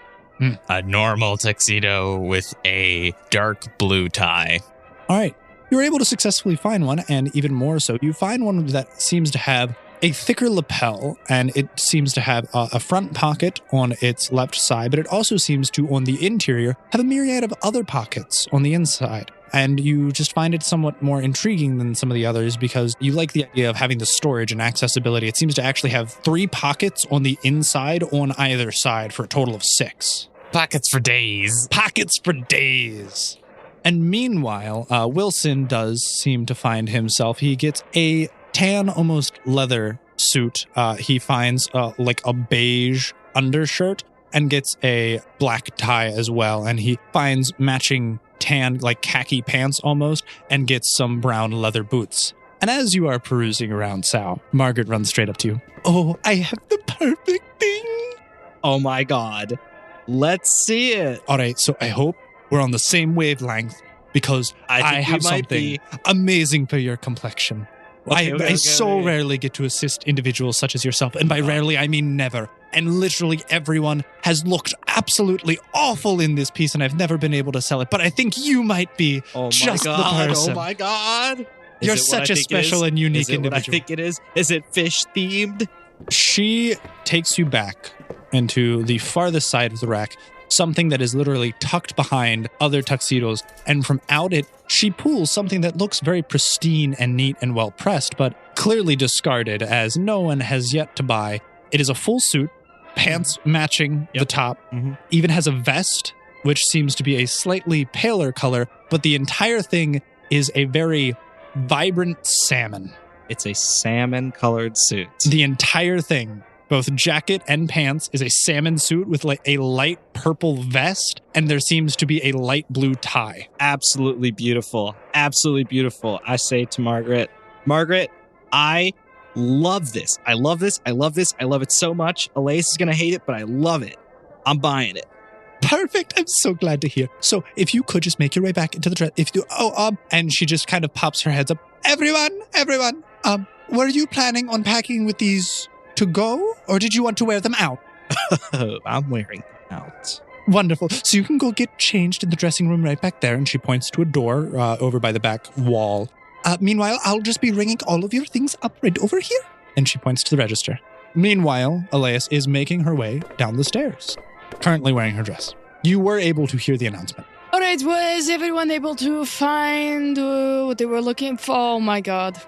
A normal tuxedo with a dark blue tie. All right. You're able to successfully find one, and even more so, you find one that seems to have a thicker lapel, and it seems to have a front pocket on its left side, but it also seems to, on the interior, have a myriad of other pockets on the inside. And you just find it somewhat more intriguing than some of the others because you like the idea of having the storage and accessibility. It seems to actually have 3 pockets on the inside on either side for a total of 6. Pockets for days. Pockets for days. And meanwhile, Wilson does seem to find himself. He gets a tan, almost leather suit. He finds like a beige undershirt and gets a black tie as well. And he finds matching tan, like khaki pants almost, and gets some brown leather boots. And as you are perusing around, Sal, Margaret runs straight up to you. Oh, I have the perfect thing. Oh my God. Let's see it. All right, so I hope we're on the same wavelength because I have something amazing for your complexion. I so rarely get to assist individuals such as yourself, and by rarely I mean never. And literally everyone has looked absolutely awful in this piece, and I've never been able to sell it. But I think you might be just the person. Oh my God. You're such a special and unique individual. What I think it is? Is it fish themed? She takes you back into the farthest side of the rack, something that is literally tucked behind other tuxedos. And from out it, she pulls something that looks very pristine and neat and well pressed, but clearly discarded as no one has yet to buy. It is a full suit, pants matching the top, even has a vest, which seems to be a slightly paler color, but the entire thing is a very vibrant salmon. It's a salmon-colored suit. The entire thing, both jacket and pants, is a salmon suit with like a light purple vest, and there seems to be a light blue tie. Absolutely beautiful. Absolutely beautiful. I say to Margaret, I love this. I love this. I love this. I love it so much. Elias is going to hate it, but I love it. I'm buying it. Perfect. I'm so glad to hear. So if you could just make your way back into the dress. If you, and she just kind of pops her heads up. Everyone, were you planning on packing with these to go, or did you want to wear them out? I'm wearing them out. Wonderful. So you can go get changed in the dressing room right back there. And she points to a door over by the back wall. Meanwhile, I'll just be ringing all of your things up right over here. And she points to the register. Meanwhile, Alias is making her way down the stairs, currently wearing her dress. You were able to hear the announcement. All right, was everyone able to find what they were looking for? Oh my god.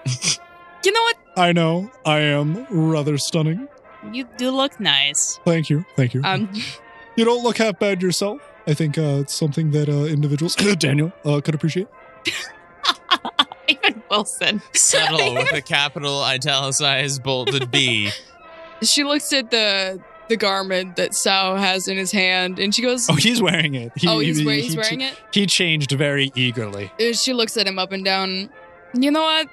You know what? I know. I am rather stunning. You do look nice. Thank you. You don't look half bad yourself. I think it's something that individuals, Daniel, could appreciate. Even Wilson. Settle with a capital italicized bolded B. She looks at the garment that Sao has in his hand, and she goes, Oh, he's wearing it. He's wearing it? He changed very eagerly. She looks at him up and down. You know what?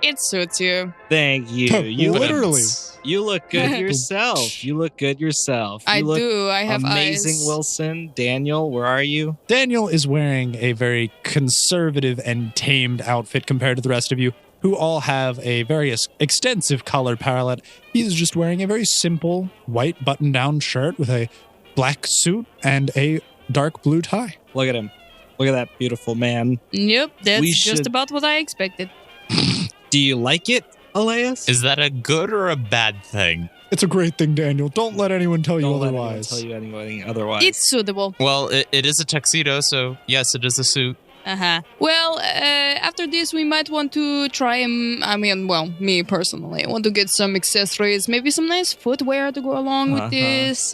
It suits you. Thank you. You Literally. You look good yourself. You look good yourself. I look do. I have amazing, eyes. Wilson. Daniel, where are you? Daniel is wearing a very conservative and tamed outfit compared to the rest of you, who all have a very extensive color palette. He's just wearing a very simple white button-down shirt with a black suit and a dark blue tie. Look at him. Look at that beautiful man. Yep, that's We just should- about what I expected. Do you like it, Elias? Is that a good or a bad thing? It's a great thing, Daniel. Don't let anyone tell you Don't let anyone otherwise. tell you anything otherwise. It's suitable. Well, it is a tuxedo, so yes, it is a suit. Uh-huh. Well, after this, we might want to try me personally. I want to get some accessories, maybe some nice footwear to go along with this.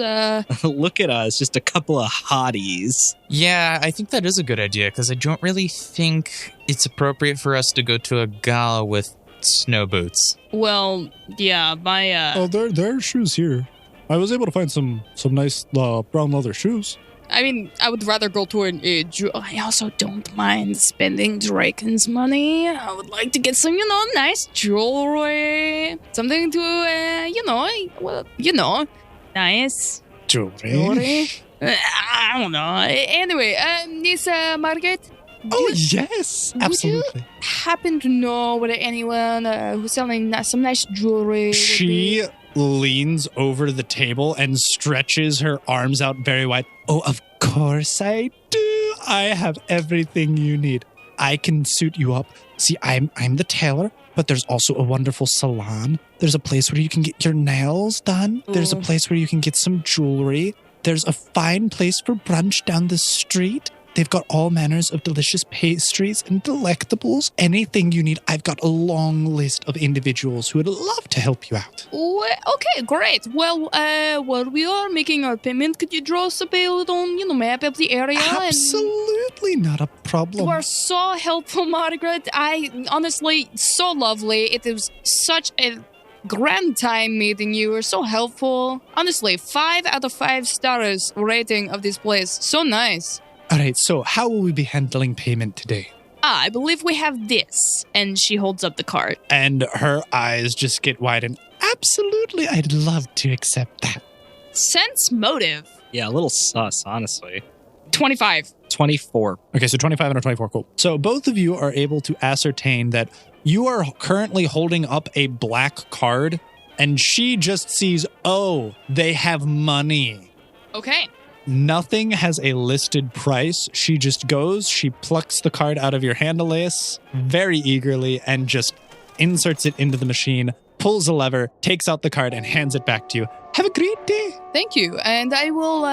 Look at us, just a couple of hotties. Yeah, I think that is a good idea, because I don't really think it's appropriate for us to go to a gala with snow boots. Well, yeah, my, Oh, there are shoes here. I was able to find some nice brown leather shoes. I mean, I would rather go to I also don't mind spending Draken's money. I would like to get some, nice jewelry. Something to, nice. Jewelry? I don't know. Anyway, Miss Margaret? Oh, yes. Absolutely. Would you happen to know whether anyone who's selling some nice jewelry would She leans over the table and stretches her arms out very wide. Oh, of course I do. I have everything you need. I can suit you up. See, I'm the tailor, but there's also a wonderful salon. There's a place where you can get your nails done. There's a place where you can get some jewelry. There's a fine place for brunch down the street. They've got all manners of delicious pastries and delectables. Anything you need, I've got a long list of individuals who would love to help you out. Okay, great. Well, while we are making our payment, could you draw us a little, map of the area? Absolutely not a problem. You are so helpful, Margaret. Honestly, so lovely. It was such a grand time meeting you. You're so helpful. Honestly, 5 out of 5 stars rating of this place. So nice. All right, so how will we be handling payment today? I believe we have this. And she holds up the cart. And her eyes just get wide and absolutely, I'd love to accept that. Sense motive. Yeah, a little sus, honestly. 25. 24. Okay, so 25 and a 24, cool. So both of you are able to ascertain that you are currently holding up a black card, and she just sees, oh, they have money. Okay. Nothing has a listed price. She just goes, she plucks the card out of your hand, Alias, very eagerly, and just inserts it into the machine, pulls a lever, takes out the card, and hands it back to you. Have a great day. Thank you. And I will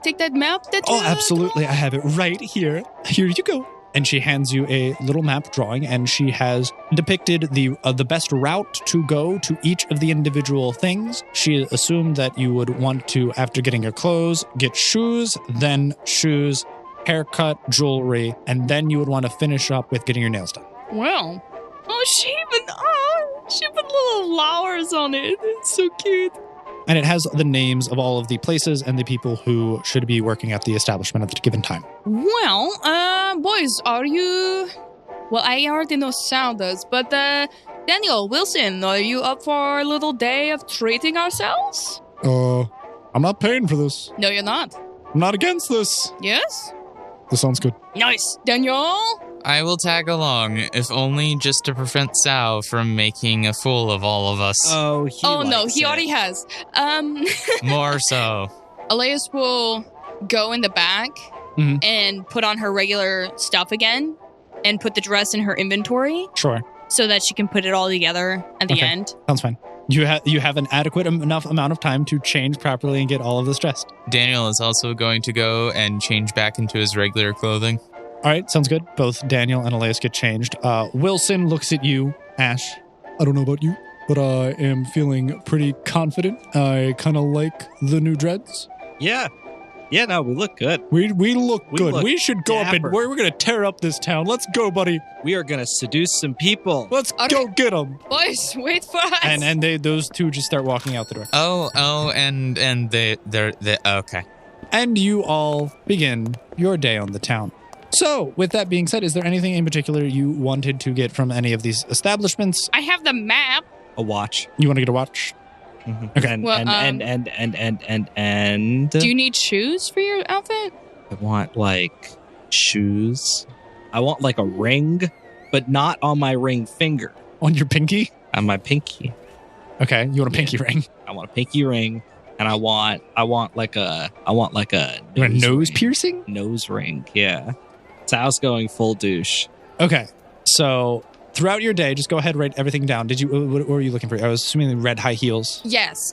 take that map that Oh, you absolutely. I have it right here. Here you go. And she hands you a little map drawing, and she has depicted the best route to go to each of the individual things. She assumed that you would want to, after getting your clothes, get shoes, haircut, jewelry, and then you would want to finish up with getting your nails done. Well. Oh, she put little flowers on it. It's so cute. And it has the names of all of the places and the people who should be working at the establishment at the given time. Well, boys, are you... Well, I already know Sal does, but Daniel, Wilson, are you up for a little day of treating ourselves? I'm not paying for this. No, you're not. I'm not against this. Yes? This sounds good. Nice. Daniel? I will tag along, if only just to prevent Sal from making a fool of all of us. Oh, He already has. More so. Alias will go in the back and put on her regular stuff again and put the dress in her inventory. Sure. So that she can put it all together at the end. Sounds fine. You have an adequate enough amount of time to change properly and get all of this dressed. Daniel is also going to go and change back into his regular clothing. All right, sounds good. Both Daniel and Alias get changed. Wilson looks at you, Ash. I don't know about you, but I am feeling pretty confident. I kind of like the new dreads. Yeah. Yeah, no, we look good. We look good. look We should go dapper. up and we're going to tear up this town. Let's go, buddy. We are going to seduce some people. Let's go get them. Boys, wait for us. And those two just start walking out the door. And they're okay. And you all begin your day on the town. So, with that being said, is there anything in particular you wanted to get from any of these establishments? I have the map. A watch. You want to get a watch? Mm-hmm. Okay. And Do you need shoes for your outfit? I want like shoes. I want like a ring, but not on my ring finger. On your pinky? On my pinky. Okay, you want a pinky ring? I want a pinky ring, and I want like a You want a nose ring. piercing? Nose ring, yeah. Sal's going full douche. Okay, so throughout your day, just go ahead, write everything down. What were you looking for? I was assuming red high heels. Yes.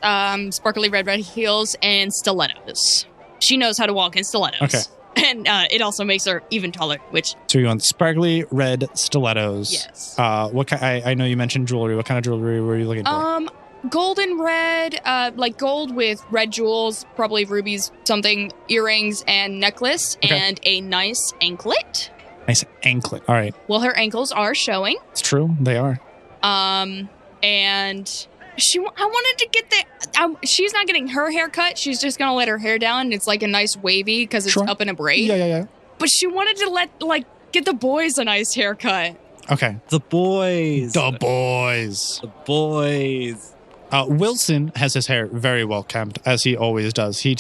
Sparkly red heels and stilettos. She knows how to walk in stilettos. Okay. And it also makes her even taller, which... So you want sparkly red stilettos. Yes. What I know you mentioned jewelry. What kind of jewelry were you looking for? Golden red, like gold with red jewels, probably rubies, something, earrings and necklace, Okay. and a nice anklet. Nice anklet. All right. Well, her ankles are showing. It's true. They are. And I wanted to get she's not getting her hair cut. She's just going to let her hair down. It's like a nice wavy because it's Sure. up in a braid. Yeah. But she wanted to get the boys a nice haircut. Okay. The boys. The boys. The boys. Wilson has his hair very well kempt, as he always does. He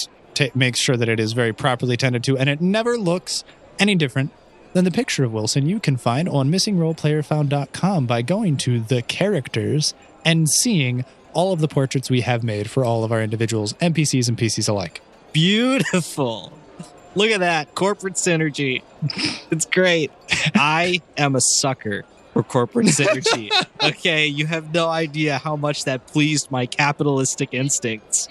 makes sure that it is very properly tended to, and it never looks any different than the picture of Wilson you can find on missingroleplayerfound.com by going to the characters and seeing all of the portraits we have made for all of our individuals, NPCs and PCs alike. Beautiful. Look at that. Corporate synergy. It's great. I am a sucker for corporate synergy. Okay, you have no idea how much that pleased my capitalistic instincts.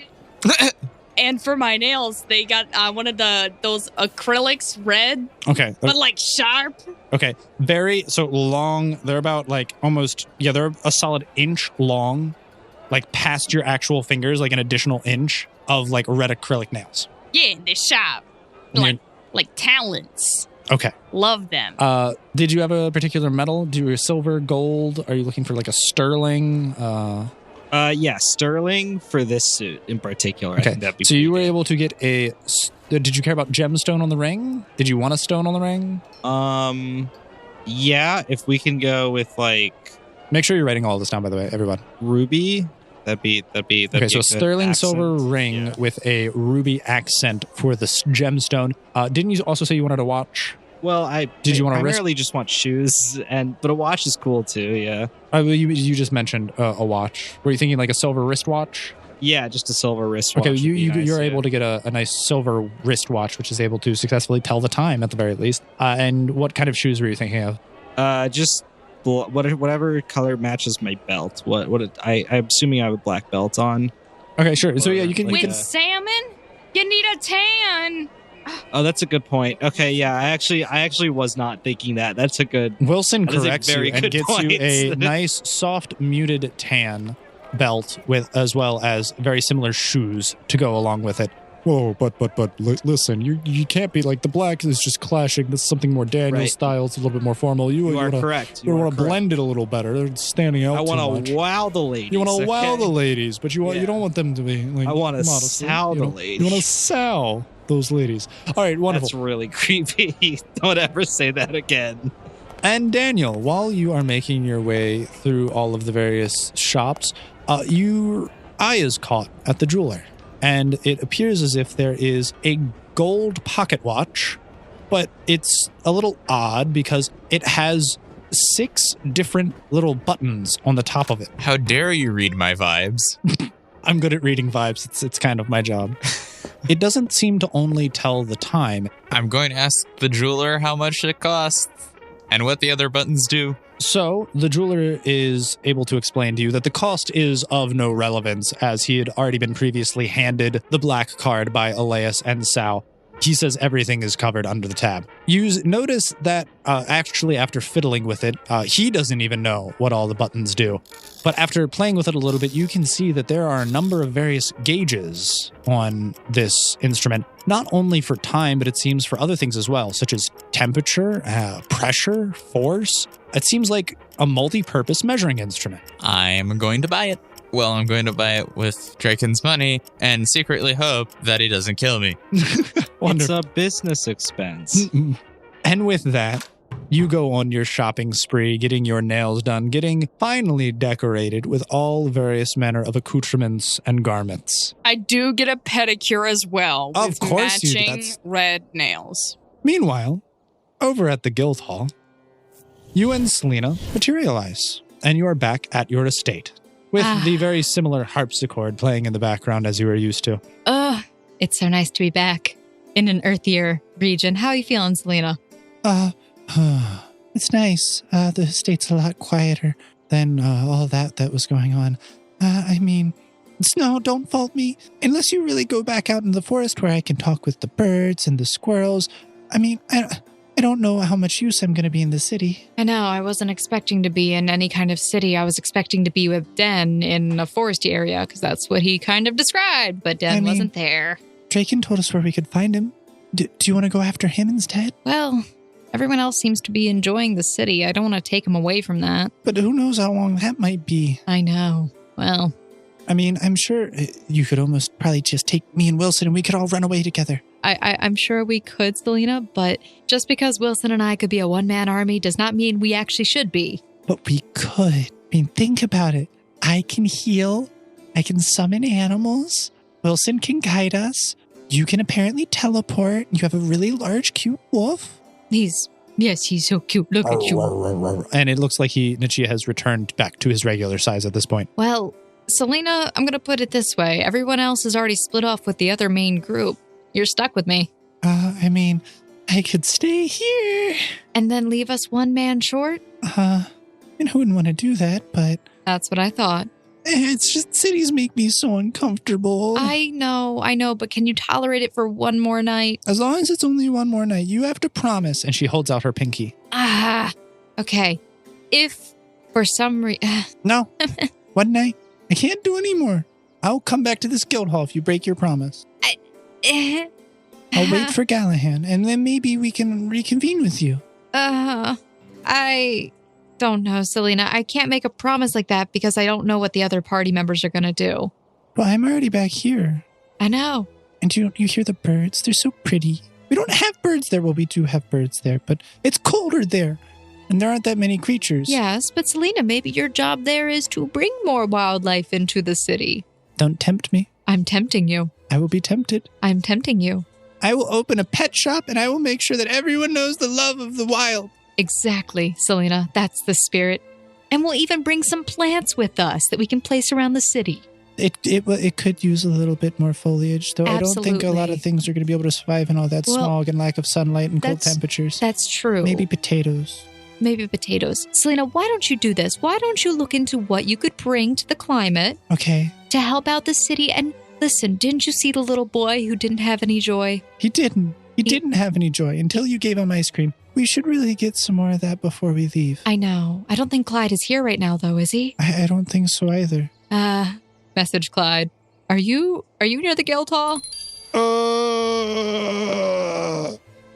And for my nails, they got one of those acrylics red, Okay. but like sharp. Okay. So long. They're about they're a solid inch long, like past your actual fingers, like an additional inch of like red acrylic nails. Yeah, they're sharp. Like talents. Okay. Love them. Did you have a particular metal? Do you silver, gold? Are you looking for like a sterling? Yeah, sterling for this suit in particular. I Okay. think that'd be So you were pretty able to get did you care about gemstone on the ring? Did you want a stone on the ring? good. Yeah, if we can go with like Make sure you're writing all this down, by the way, everyone. ruby, that'd be Okay, a so a good sterling accent. silver ring Yeah. with a ruby accent for the gemstone. Didn't you also say you wanted a watch? Well, Did you want a wrist? primarily just want shoes, but a watch is cool too. Yeah, You just mentioned a watch. Were you thinking like a silver wristwatch? yeah, just a silver wristwatch. Okay, you're nice, able to get a nice silver wristwatch, which is able to successfully tell the time at the very least. And what kind of shoes were you thinking of? just whatever color matches my belt. I'm assuming I have a black belt on. Okay, sure. So yeah, you can. Like With salmon? You need a tan. Oh, that's a good point. Okay, yeah, I actually was not thinking that. That's a good. Wilson That is a corrects you very and good gets point. you a nice, soft, muted tan belt with, as well as very similar shoes to go along with it. Whoa, but listen, you can't be like the black is just clashing. This is something more Daniel Right. style. It's a little bit more formal. You are correct. You are want to correct. blend it a little better. They're standing out I too want much. to wow the ladies. You want to wow okay? the ladies, but you Yeah. don't want them to be like. I want to modest, sow you the know? ladies. You want to sow those ladies. All right, wonderful. That's really creepy. Don't ever say that again. And Daniel, while you are making your way through all of the various shops, your eye is caught at the jeweler. And it appears as if there is a gold pocket watch, but it's a little odd because it has 6 different little buttons on the top of it. How dare you read my vibes? I'm good at reading vibes. It's kind of my job. It doesn't seem to only tell the time. I'm going to ask the jeweler how much it costs and what the other buttons do. So the jeweler is able to explain to you that the cost is of no relevance, as he had already been previously handed the black card by Alias and Sal. He says everything is covered under the tab. You notice that actually after fiddling with it, he doesn't even know what all the buttons do. But after playing with it a little bit, you can see that there are a number of various gauges on this instrument, not only for time, but it seems for other things as well, such as temperature, pressure, force. It seems like a multi-purpose measuring instrument. I'm going to buy it. Well, I'm going to buy it with Draken's money and secretly hope that he doesn't kill me. It's a business expense. And with that, you go on your shopping spree, getting your nails done, getting finally decorated with all various manner of accoutrements and garments. I do get a pedicure as well. Of with course you do. matching That's- red nails. Meanwhile, over at the guild hall, you and Selena materialize, and you are back at your estate, with the very similar harpsichord playing in the background as you were used to. It's so nice to be back in an earthier region. How are you feeling, Selena? It's nice. The estate's a lot quieter than all that was going on. I mean, Snow, don't fault me. Unless you really go back out in the forest where I can talk with the birds and the squirrels. I mean, I don't know how much use I'm going to be in the city. I know, I wasn't expecting to be in any kind of city. I was expecting to be with Den in a foresty area, because that's what he kind of described, but Den wasn't there. Draken told us where we could find him. Do you want to go after him instead? Well, everyone else seems to be enjoying the city. I don't want to take him away from that. But who knows how long that might be. I know. Well, I mean, I'm sure you could almost probably just take me and Wilson and we could all run away together. I'm sure we could, Selena, but just because Wilson and I could be a one-man army does not mean we actually should be. But we could. I mean, think about it. I can heal. I can summon animals. Wilson can guide us. You can apparently teleport. You have a really large, cute wolf. He's so cute. Look at you. And it looks like Nichia has returned back to his regular size at this point. Well, Selena, I'm going to put it this way. Everyone else has already split off with the other main group. You're stuck with me. I mean, I could stay here. And then leave us one man short? And who wouldn't want to do that, but... That's what I thought. It's just cities make me so uncomfortable. I know, but can you tolerate it for one more night? As long as it's only one more night, you have to promise. And she holds out her pinky. Okay. If for some reason... No, one night. I can't do any more. I'll come back to this guild hall if you break your promise. I'll wait for Gallahan, and then maybe we can reconvene with you. I don't know, Selena. I can't make a promise like that because I don't know what the other party members are going to do. Well, I'm already back here. I know. And you hear the birds? They're so pretty. We don't have birds there. Well, we do have birds there, but it's colder there. And there aren't that many creatures. Yes, but Selena, maybe your job there is to bring more wildlife into the city. Don't tempt me. I'm tempting you. I will be tempted. I'm tempting you. I will open a pet shop and I will make sure that everyone knows the love of the wild. Exactly, Selena. That's the spirit. And we'll even bring some plants with us that we can place around the city. It could use a little bit more foliage, though. Absolutely. I don't think a lot of things are going to be able to survive in all that smog and lack of sunlight and cold temperatures. That's true. Maybe potatoes. maybe potatoes. Selena, why don't you do this? Why don't you look into what you could bring to the climate Okay. to help out the city? And listen, didn't you see the little boy who didn't have any joy? He didn't. He didn't have any joy until you gave him ice cream. We should really get some more of that before we leave. I know. I don't think Clyde is here right now, though, is he? I don't think so either. Message Clyde. Are you near the guild hall?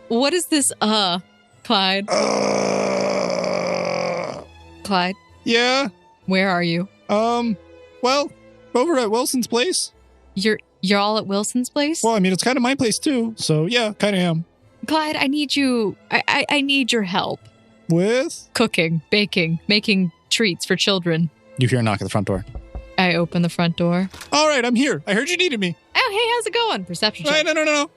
What is this, Clyde? Clyde, Yeah. where are you? Well, over at Wilson's place. You're all at Wilson's place? Well, I mean, it's kind of my place too. So yeah, kind of am. Clyde, I need you. I need your help. With? Cooking, baking, making treats for children. You hear a knock at the front door. I open the front door. All right, I'm here. I heard you needed me. Oh, hey, how's it going? Perception check. Right, no.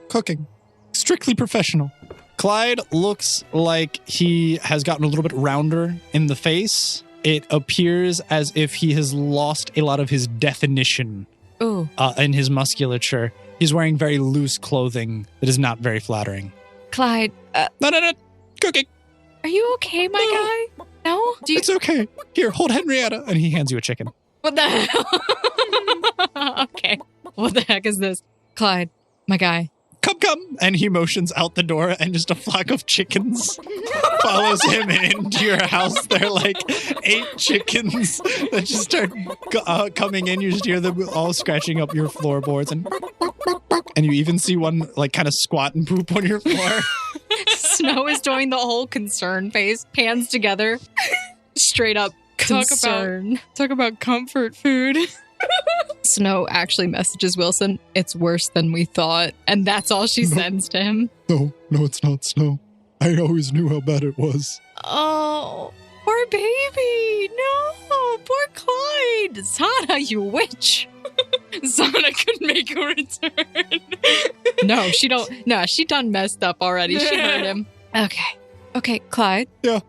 Cooking. Strictly professional. Clyde looks like he has gotten a little bit rounder in the face. It appears as if he has lost a lot of his definition Ooh. in his musculature. He's wearing very loose clothing that is not very flattering. Clyde, No. Cooking. are you okay, my guy? No? Do you... It's okay. Here, hold Henrietta. And he hands you a chicken. What the hell? Okay. What the heck is this? Clyde, my guy. Come. And he motions out the door and just a flock of chickens follows him into your house. They're like 8 chickens that just start coming in. You just hear them all scratching up your floorboards and you even see one like kind of squat and poop on your floor. Snow is doing the whole concern face, hands together. Straight up concern. Talk about comfort food. Snow actually messages Wilson, it's worse than we thought. And that's all she sends to him. No, it's not Snow. I always knew how bad it was. Oh, poor baby. No, poor Clyde. Sana, you witch. Sana could make a return. No, she don't. No, she done messed up already. She heard him. Okay, Clyde. Yeah.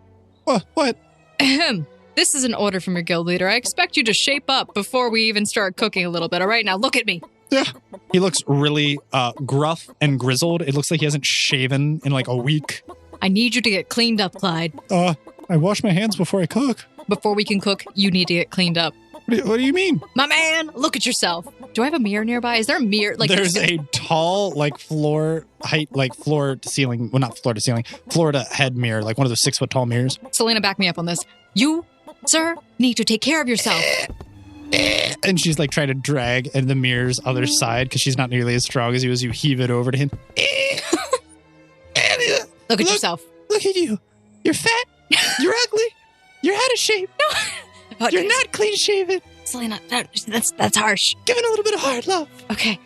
What? Ahem. This is an order from your guild leader. I expect you to shape up before we even start cooking a little bit. All right, now look at me. Yeah. He looks really gruff and grizzled. It looks like he hasn't shaven in like a week. I need you to get cleaned up, Clyde. I wash my hands before I cook. Before we can cook, you need to get cleaned up. What do you mean? My man, look at yourself. Do I have a mirror nearby? Is there a mirror? Like There's a tall, like floor height, like floor to ceiling. Well, not floor to ceiling, floor to head mirror, like one of those 6 foot tall mirrors. Selena, back me up on this. You, sir, need to take care of yourself. And she's like trying to drag in the mirror's other side because she's not nearly as strong as you. As you heave it over to him. Look at yourself. Look at you. You're fat. You're ugly. You're out of shape. No. You're not clean shaven. Selena, that's harsh. Give it a little bit of hard love. Okay.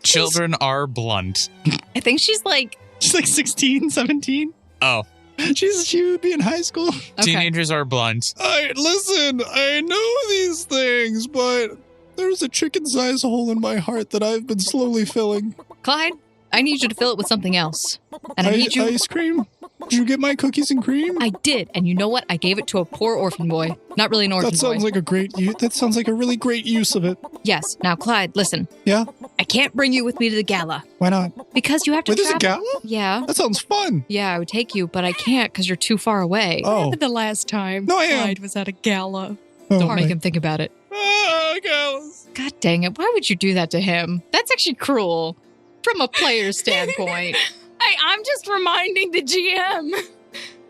Children are blunt. I think she's like... She's like 16, 17. Oh. She would be in high school. Okay. Teenagers are blunt. Listen, I know these things, but there's a chicken-sized hole in my heart that I've been slowly filling. Clyde, I need you to fill it with something else. And I need you... Ice cream? Did you get my cookies and cream? I did, and you know what? I gave it to a poor orphan boy. Not really an orphan boy. That sounds like a really great use of it. Yes. Now, Clyde, listen. Yeah? I can't bring you with me to the gala. Why not? Because you have to Wait, there's a travel. gala? Yeah. That sounds fun. Yeah, I would take you, but I can't because you're too far away. Oh. The last time No, I am. Clyde was at a gala. Don't make him think about it. Galas. God dang it. Why would you do that to him? That's actually cruel. From a player's standpoint. I'm just reminding the GM.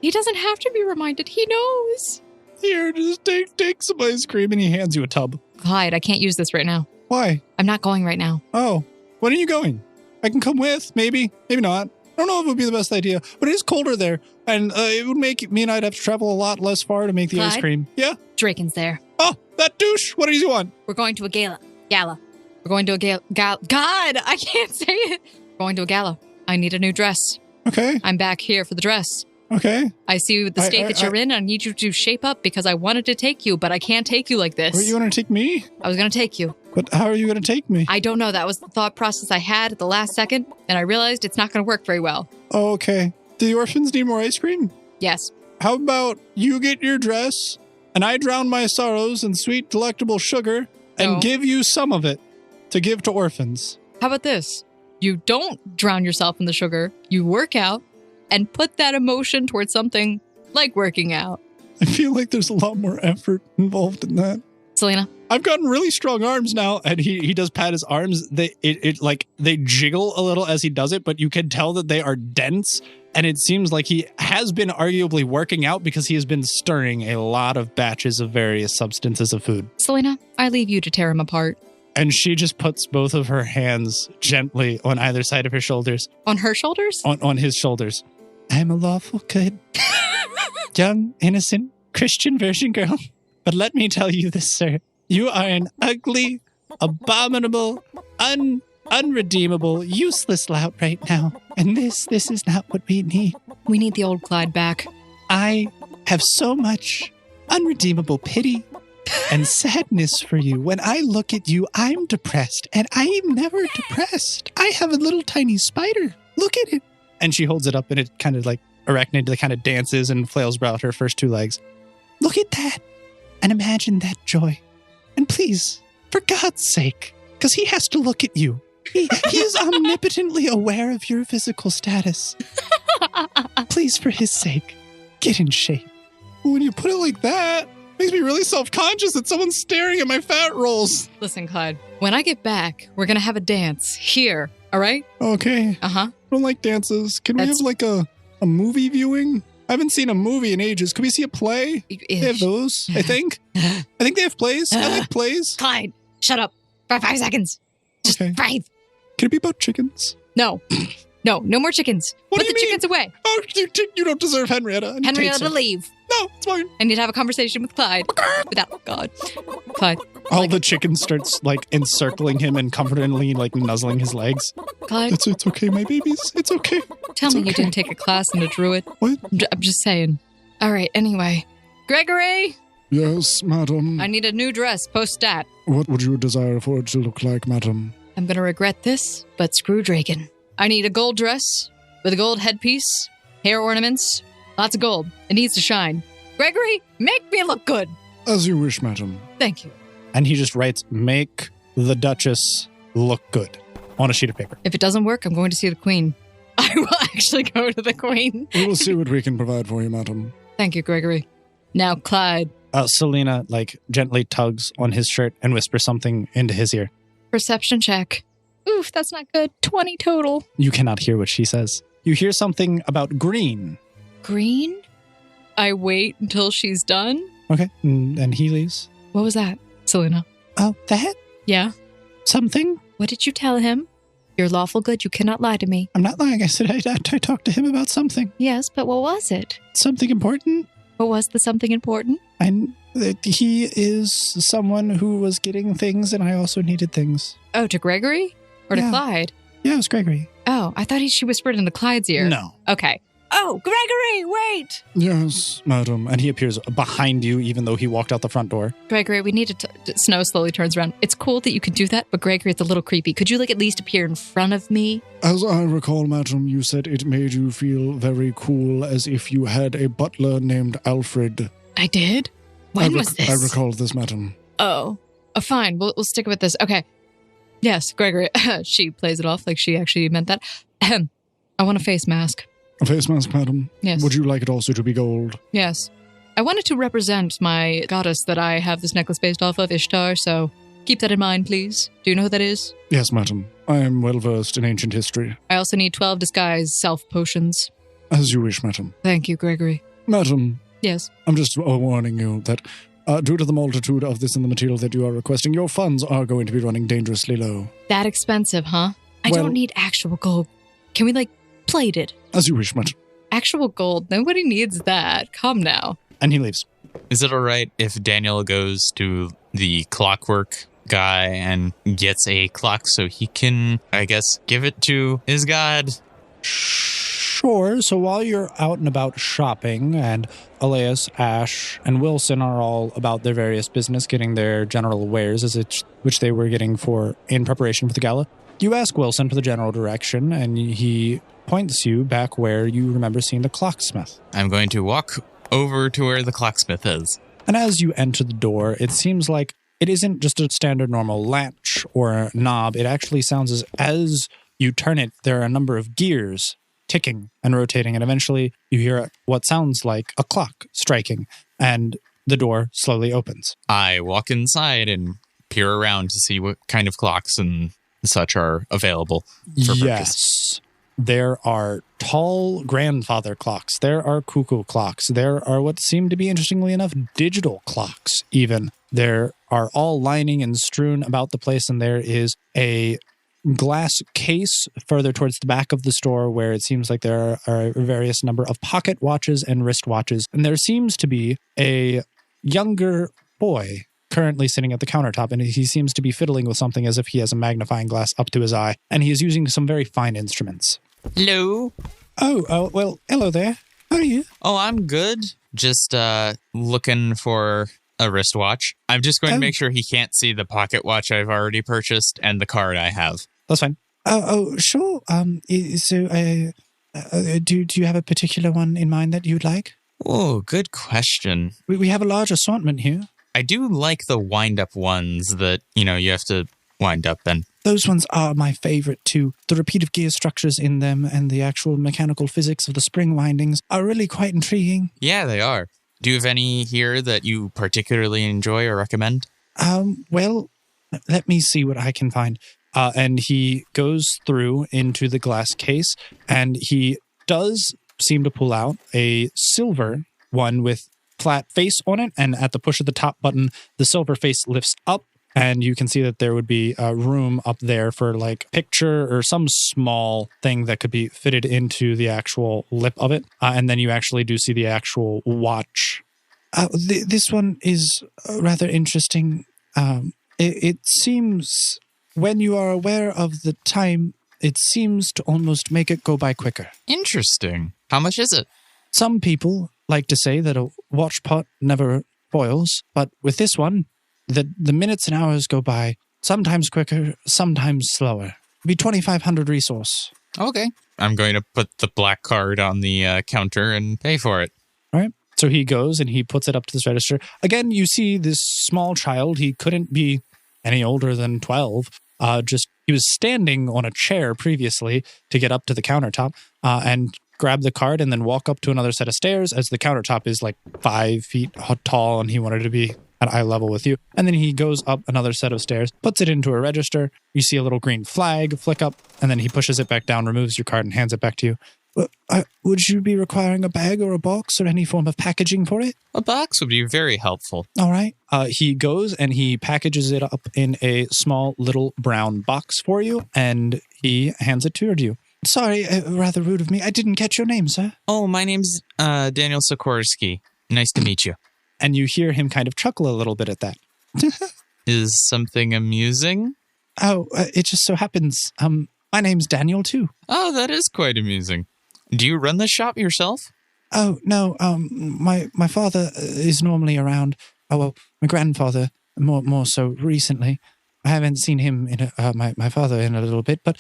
He doesn't have to be reminded. He knows. Here, just take some ice cream, and he hands you a tub. Clyde, I can't use this right now. Why? I'm not going right now. Oh, when are you going? I can come with, maybe not. I don't know if it would be the best idea, but it is colder there, and it would make me and I'd have to travel a lot less far to make the ice Clyde? cream. Yeah? Draken's there. Oh, that douche! What does he want? We're going to a gala. We're going to a gala. God, I can't say it. We're going to a gala. I need a new dress. Okay. I'm back here for the dress. Okay. I see the state that you're in. I need you to shape up because I wanted to take you, but I can't take you like this. Wait, you want to take me? I was going to take you. But how are you going to take me? I don't know. That was the thought process I had at the last second, and I realized it's not going to work very well. Oh, okay. Do the orphans need more ice cream? Yes. How about you get your dress, and I drown my sorrows in sweet, delectable sugar, and No. give you some of it to give to orphans. How about this? You don't drown yourself in the sugar. You work out and put that emotion towards something like working out. I feel like there's a lot more effort involved in that. Selena? I've gotten really strong arms now, and he does pat his arms. They jiggle a little as he does it, but you can tell that they are dense, and it seems like he has been arguably working out because he has been stirring a lot of batches of various substances of food. Selena, I leave you to tear him apart. And she just puts both of her hands gently on either side of her shoulders. On her shoulders? On his shoulders. I'm a lawful good, young, innocent Christian virgin girl. But let me tell you this, sir. You are an ugly, abominable, unredeemable, useless lout right now. And this is not what we need. We need the old Clyde back. I have so much unredeemable pity and sadness for you. When I look at you, I'm depressed. And I'm never depressed. I have a little tiny spider. Look at it. And she holds it up, and it kind of like arachnid that kind of dances and flails about her first two legs. Look at that. And imagine that joy. And please, for God's sake, because he has to look at you. He is omnipotently aware of your physical status. Please, for his sake, get in shape. When you put it like that, it makes me really self-conscious that someone's staring at my fat rolls. Listen, Clyde, when I get back, we're going to have a dance here, all right? Okay. Uh-huh. I don't like dances. Can we have like a movie viewing? I haven't seen a movie in ages. Could we see a play? They have those, I think. I think they have plays. I like plays. Clyde, shut up for 5 seconds. Just Okay. 5. Can it be about chickens? No. No more chickens. What Put do the you mean? chickens away. Oh, you don't deserve Henrietta. And he takes Henrietta, her. leave. No, it's fine. I need to have a conversation with Clyde. Without God. Clyde. All the chickens starts like encircling him and comfortingly like nuzzling his legs. Clyde, It's okay, my babies. It's okay. tell me okay. you didn't take a class in a druid. What? I'm just saying. All right, anyway. Gregory, Yes, madam. I need a new dress, post-stat. What would you desire for it to look like, madam? I'm going to regret this, but screw Draken. I need a gold dress with a gold headpiece, hair ornaments, lots of gold. It needs to shine. Gregory, make me look good. As you wish, madam. Thank you. And he just writes, make the Duchess look good on a sheet of paper. If it doesn't work, I'm going to see the Queen. I will actually go to the Queen. We will see what we can provide for you, madam. Thank you, Gregory. Now, Clyde. Selena, gently tugs on his shirt and whispers something into his ear. Perception check. Oof, that's not good. 20 total. You cannot hear what she says. You hear something about green. Green? I wait until she's done? Okay, and he leaves. What was that, Selena? Oh, that? Yeah? Something? What did you tell him? You're lawful good. You cannot lie to me. I'm not lying. I said I talked to him about something. Yes, but what was it? Something important. What was the something important? And he is someone who was getting things, and I also needed things. Oh, to Gregory? Or to Yeah. Clyde? Yeah, it was Gregory. Oh, I thought she whispered into Clyde's ear. No. Okay. Oh, Gregory, wait! Yes, madam. And he appears behind you, even though he walked out the front door. Gregory, we need to... Snow slowly turns around. It's cool that you can do that, but Gregory, it's a little creepy. Could you, at least appear in front of me? As I recall, madam, you said it made you feel very cool, as if you had a butler named Alfred. I did? When was this? I recall this, madam. Oh. Fine. We'll stick with this. Okay. Yes, Gregory. She plays it off like she actually meant that. I want a face mask. A face mask, madam? Yes. Would you like it also to be gold? Yes. I wanted to represent my goddess that I have this necklace based off of, Ishtar, so keep that in mind, please. Do you know who that is? Yes, madam. I am well versed in ancient history. I also need 12 disguise self potions. As you wish, madam. Thank you, Gregory. Madam, Yes. I'm just warning you that due to the multitude of this and the material that you are requesting, your funds are going to be running dangerously low. That expensive, huh? I Well- don't need actual gold. Can we, plate it? As you wish, madam. Actual gold? Nobody needs that. Come now. And he leaves. Is it all right if Daniel goes to the clockwork guy and gets a clock so he can, I guess, give it to his god? Sure. So while you're out and about shopping, and Alias, Ash, and Wilson are all about their various business, getting their general wares, which they were getting in preparation for the gala, you ask Wilson for the general direction, and he points you back where you remember seeing the clocksmith. I'm going to walk over to where the clocksmith is. And as you enter the door, it seems like it isn't just a standard normal latch or a knob. It actually sounds as you turn it, there are a number of gears ticking and rotating, and eventually you hear what sounds like a clock striking, and the door slowly opens. I walk inside and peer around to see what kind of clocks and such are available for purchase. Yes. There are tall grandfather clocks. There are cuckoo clocks. There are what seem to be, interestingly enough, digital clocks even. There are all lining and strewn about the place, and there is a glass case further towards the back of the store where it seems like there are a various number of pocket watches and wrist watches. And there seems to be a younger boy currently sitting at the countertop, and he seems to be fiddling with something as if he has a magnifying glass up to his eye, and he is using some very fine instruments. Hello. Oh, well, hello there. How are you? Oh, I'm good. Just looking for a wristwatch. I'm just going to make sure he can't see the pocket watch I've already purchased and the card I have. That's fine. Oh, sure. Do you have a particular one in mind that you'd like? Oh, good question. We have a large assortment here. I do like the wind-up ones that, you have to wind up and... Those ones are my favorite too. The repeative gear structures in them and the actual mechanical physics of the spring windings are really quite intriguing. Yeah, they are. Do you have any here that you particularly enjoy or recommend? Well, Let me see what I can find. And he goes through into the glass case, and he does seem to pull out a silver one with flat face on it, and at the push of the top button, the silver face lifts up, and you can see that there would be a room up there for like a picture or some small thing that could be fitted into the actual lip of it. And then you actually do see the actual watch. this one is rather interesting. It seems, when you are aware of the time, it seems to almost make it go by quicker. Interesting. How much is it? Some people like to say that a watch pot never boils, but with this one, the minutes and hours go by, sometimes quicker, sometimes slower. It'd be 2,500 resource. Okay. I'm going to put the black card on the counter and pay for it. All right. So he goes and he puts it up to this register. Again, you see this small child. He couldn't be any older than 12. He was standing on a chair previously to get up to the countertop and grab the card and then walk up to another set of stairs, as the countertop is like 5 feet tall and he wanted to be at eye level with you. And then he goes up another set of stairs, puts it into a register. You see a little green flag flick up, and then he pushes it back down, removes your card, and hands it back to you. Would you be requiring a bag or a box or any form of packaging for it? A box would be very helpful. All right. He goes and he packages it up in a small little brown box for you, and he hands it to you. Sorry, rather rude of me. I didn't catch your name, sir. Oh, my name's Daniel Sikorsky. Nice to meet you. And you hear him kind of chuckle a little bit at that. Is something amusing? It just so happens, my name's Daniel, too. Oh, that is quite amusing. Do you run the shop yourself? Oh, no, my father is normally around. Oh, well, my grandfather, more so recently. I haven't seen him my father in a little bit, but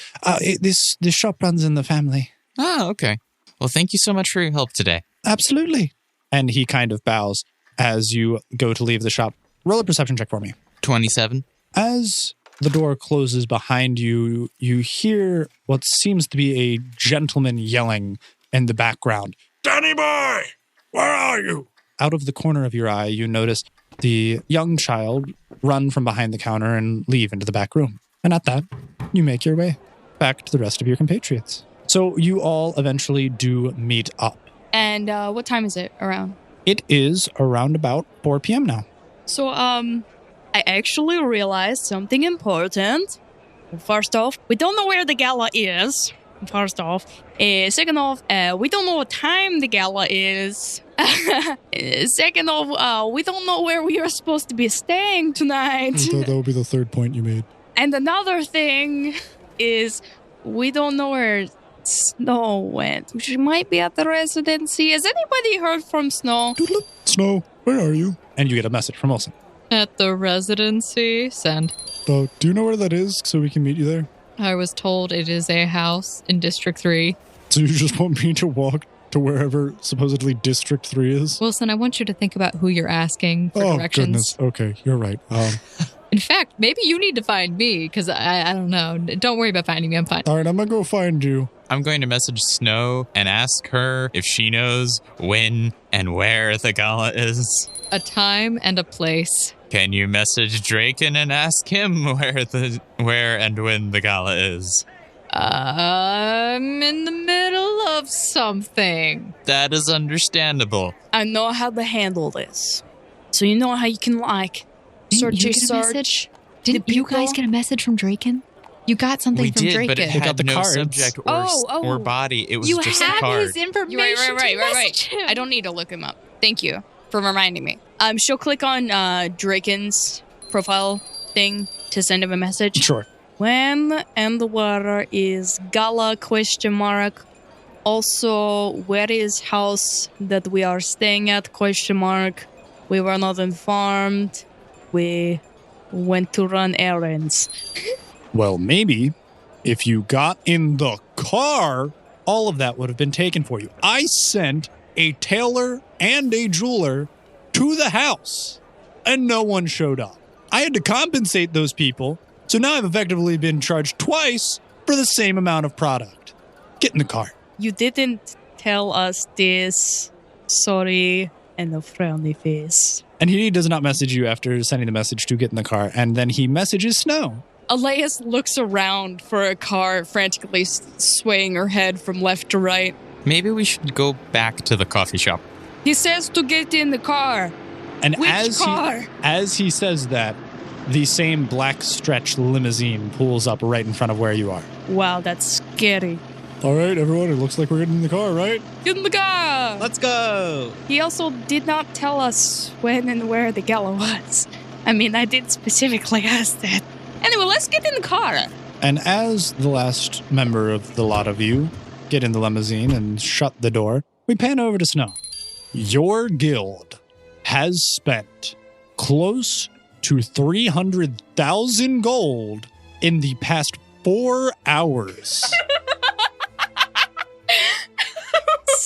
this shop runs in the family. Ah, okay. Well, thank you so much for your help today. Absolutely. And he kind of bows as you go to leave the shop. Roll a perception check for me. 27. As the door closes behind you, you hear what seems to be a gentleman yelling in the background. Danny boy, where are you? Out of the corner of your eye, you notice the young child run from behind the counter and leave into the back room. And at that, you make your way back to the rest of your compatriots. So you all eventually do meet up. And what time is it around? It is around about 4 p.m. now. So, I actually realized something important. First off, we don't know where the gala is. First off. Second off, we don't know what time the gala is. Second off, we don't know where we are supposed to be staying tonight. That would be the third point you made. And another thing is, we don't know where Snow went. She might be at the residency. Has anybody heard from Snow? Snow, where are you? And you get a message from Wilson. At the residency, send. Do you know where that is so we can meet you there? I was told it is a house in District 3. So you just want me to walk to wherever supposedly District 3 is? Wilson, I want you to think about who you're asking for directions. Oh, goodness. Okay, you're right. In fact, maybe you need to find me, because I don't know. Don't worry about finding me. I'm fine. All right, I'm going to go find you. I'm going to message Snow and ask her if she knows when and where the gala is. A time and a place. Can you message Draken and ask him where and when the gala is? I'm in the middle of something. That is understandable. I know how to handle this. So you know how you can Didn't you get a message? Didn't you guys get a message from Draken? You got something We from did, Draken. but it They got had the no cards. subject or body. It was You just a had card. his information. You're right. to message him. I don't need to look him up. Thank you for reminding me. She'll click on Draken's profile thing to send him a message. Sure. When and where is gala ? Also, where is house that we are staying at ? We were not informed. We went to run errands. Well, maybe if you got in the car, all of that would have been taken for you. I sent a tailor and a jeweler to the house, and no one showed up. I had to compensate those people, so now I've effectively been charged twice for the same amount of product. Get in the car. You didn't tell us this. Sorry. And a frowny face. And he does not message you after sending the message to get in the car, and then he messages Snow. Alias looks around for a car, frantically swaying her head from left to right. Maybe we should go back to the coffee shop. He says to get in the car. And Which car? as he says that, the same black stretch limousine pulls up right in front of where you are. Wow, that's scary. All right, everyone, it looks like we're getting in the car, right? Get in the car! Let's go. He also did not tell us when and where the gala was. I mean, I did specifically ask that. Anyway, let's get in the car. And as the last member of the lot of you get in the limousine and shut the door, we pan over to Snow. Your guild has spent close to 300,000 gold in the past 4 hours.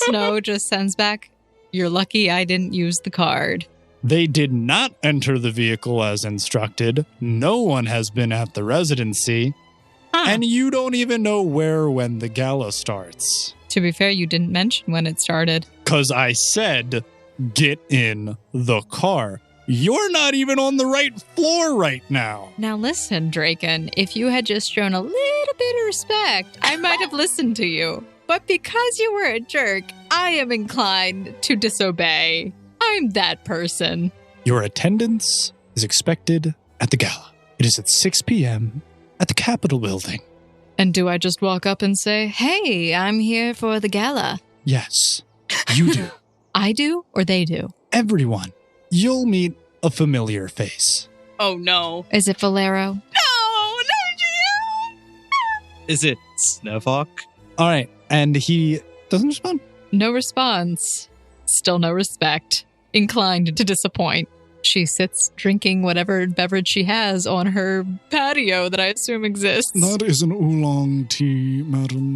Snow just sends back, "You're lucky I didn't use the card." They did not enter the vehicle as instructed. No one has been at the residency. And you don't even know where or when the gala starts. To be fair, you didn't mention when it started. 'Cause I said, get in the car. You're not even on the right floor right now. Now listen, Draken, if you had just shown a little bit of respect, I might have listened to you. But because you were a jerk, I am inclined to disobey. I'm that person. Your attendance is expected at the gala. It is at 6 p.m. at the Capitol building. And do I just walk up and say, "Hey, I'm here for the gala"? Yes, you do. I do or they do? Everyone. You'll meet a familiar face. Oh, no. Is it Valero? No, not you! Is it Snowhawk? All right. And he doesn't respond. No response. Still no respect. Inclined to disappoint. She sits drinking whatever beverage she has on her patio that I assume exists. That is an oolong tea, madam.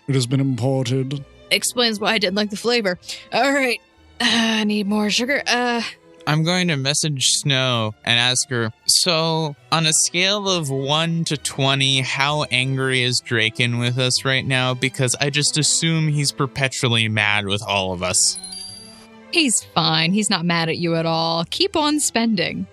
It has been imported. Explains why I didn't like the flavor. All right. I need more sugar. I'm going to message Snow and ask her, so on a scale of 1 to 20, how angry is Draken with us right now? Because I just assume he's perpetually mad with all of us. He's fine. He's not mad at you at all. Keep on spending.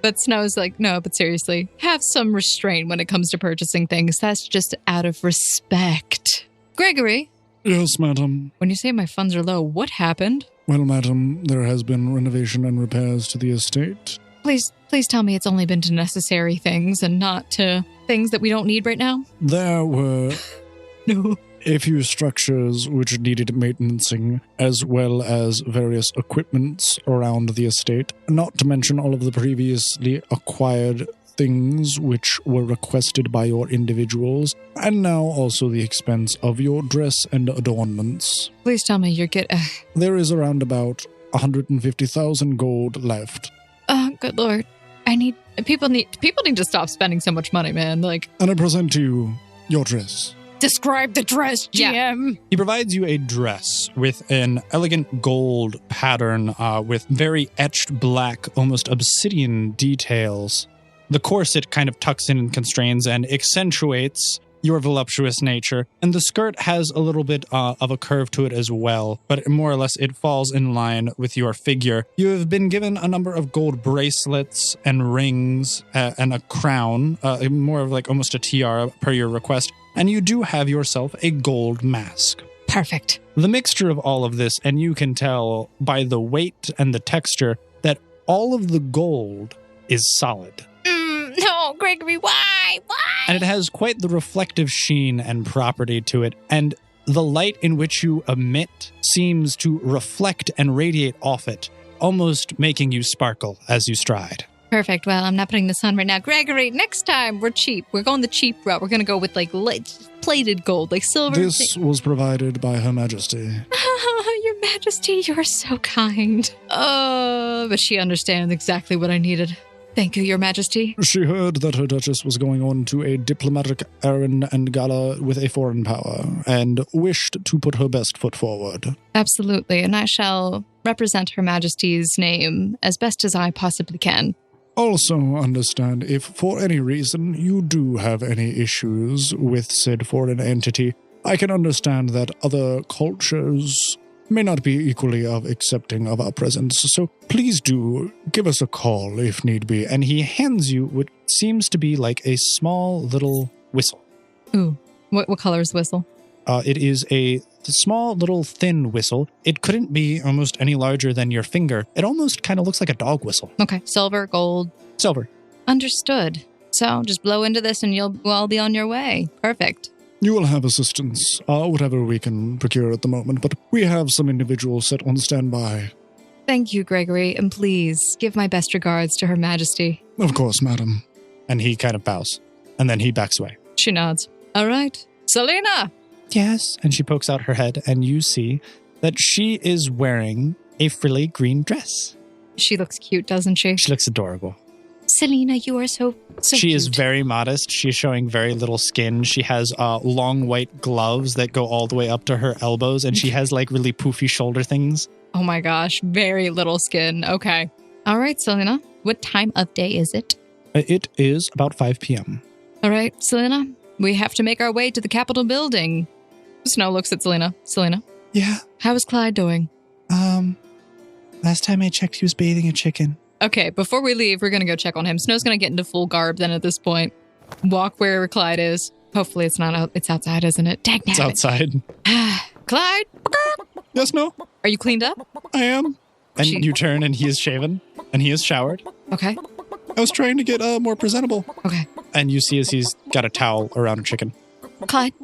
But Snow's like, no, but seriously, have some restraint when it comes to purchasing things. That's just out of respect. Gregory, Yes, madam. when you say my funds are low, what happened? Well, madam, there has been renovation and repairs to the estate. Please tell me it's only been to necessary things and not to things that we don't need right now. There were No. a few structures which needed maintenancing, as well as various equipments around the estate, not to mention all of the previously acquired things which were requested by your individuals, and now also the expense of your dress and adornments. Please tell me you're There is around about 150,000 gold left. Oh, good lord. People need to stop spending so much money, man. Like, And I present to you your dress. Describe the dress, GM. He provides you a dress with an elegant gold pattern with very etched black, almost obsidian details. The corset kind of tucks in and constrains and accentuates your voluptuous nature, and the skirt has a little bit of a curve to it as well, but more or less it falls in line with your figure. You have been given a number of gold bracelets and rings and a crown, more of like almost a tiara per your request, and you do have yourself a gold mask. Perfect. The mixture of all of this, and you can tell by the weight and the texture that all of the gold is solid. No, Gregory, why? And it has quite the reflective sheen and property to it, and the light in which you emit seems to reflect and radiate off it, almost making you sparkle as you stride. Perfect. Well, I'm not putting this on right now. Gregory, next time we're cheap. We're going the cheap route. We're going to go with like plated gold, like silver. This was provided by Her Majesty. Your Majesty, you're so kind. But she understands exactly what I needed. Thank you, Your Majesty. She heard that her Duchess was going on to a diplomatic errand and gala with a foreign power, and wished to put her best foot forward. Absolutely, and I shall represent Her Majesty's name as best as I possibly can. Also understand if for any reason you do have any issues with said foreign entity, I can understand that other cultures may not be equally accepting of our presence, so please do give us a call if need be. And he hands you what seems to be like a small little whistle. Ooh, what color is the whistle? It is a small little thin whistle. It couldn't be almost any larger than your finger. It almost kind of looks like a dog whistle. Okay, silver, gold. Silver. Understood. So just blow into this and you'll all be on your way. Perfect. You will have assistance, whatever we can procure at the moment, but we have some individuals set on standby. Thank you, Gregory, and please give my best regards to Her Majesty. Of course, madam. And he kind of bows, and then he backs away. She nods. All right. Selena! Yes. And she pokes out her head, and you see that she is wearing a frilly green dress. She looks cute, doesn't she? She looks adorable. Selena, you are so she cute. is very modest. She's showing very little skin. She has long white gloves that go all the way up to her elbows, and she has like really poofy shoulder things. Oh my gosh, very little skin. Okay. All right, Selena. What time of day is it? It is about 5 p.m. All right, Selena. We have to make our way to the Capitol building. Snow looks at Selena. Selena. Yeah. How is Clyde doing? Last time I checked, he was bathing a chicken. Okay, before we leave, we're going to go check on him. Snow's going to get into full garb then at this point. Walk where Clyde is. Hopefully it's not out. It's outside, isn't it? Dang It's outside. Clyde? Yes, no? Are you cleaned up? I am. And you turn and he is shaven and he is showered. Okay. I was trying to get more presentable. Okay. And you see as he's got a towel around a chicken. Clyde?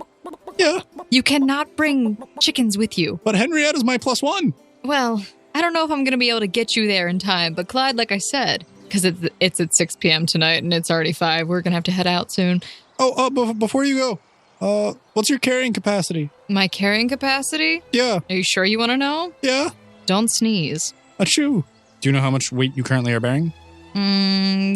Yeah. You cannot bring chickens with you. But Henrietta's my +1. Well, I don't know if I'm going to be able to get you there in time, but Clyde, like I said, because it's at 6 p.m. tonight and it's already 5, we're going to have to head out soon. Before you go, what's your carrying capacity? My carrying capacity? Yeah. Are you sure you want to know? Yeah. Don't sneeze. Achoo. Do you know how much weight you currently are bearing?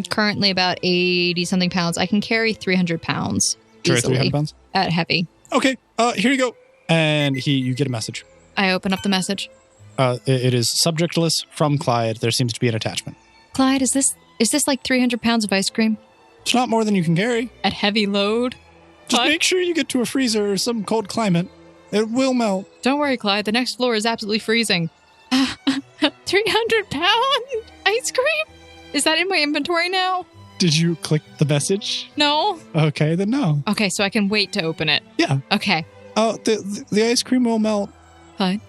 Currently about 80-something pounds. I can carry 300 pounds Carry easily. 300 pounds? At heavy. Okay, here you go. And you get a message. I open up the message. It is subjectless from Clyde. There seems to be an attachment. Clyde, is this like 300 pounds of ice cream? It's not more than you can carry. At heavy load? Just What? make sure you get to a freezer or some cold climate. It will melt. Don't worry, Clyde. The next floor is absolutely freezing. 300 pound ice cream? Is that in my inventory now? Did you click the message? No? Okay, then no. Okay, so I can wait to open it. Yeah. Okay. The ice cream will melt. Clyde?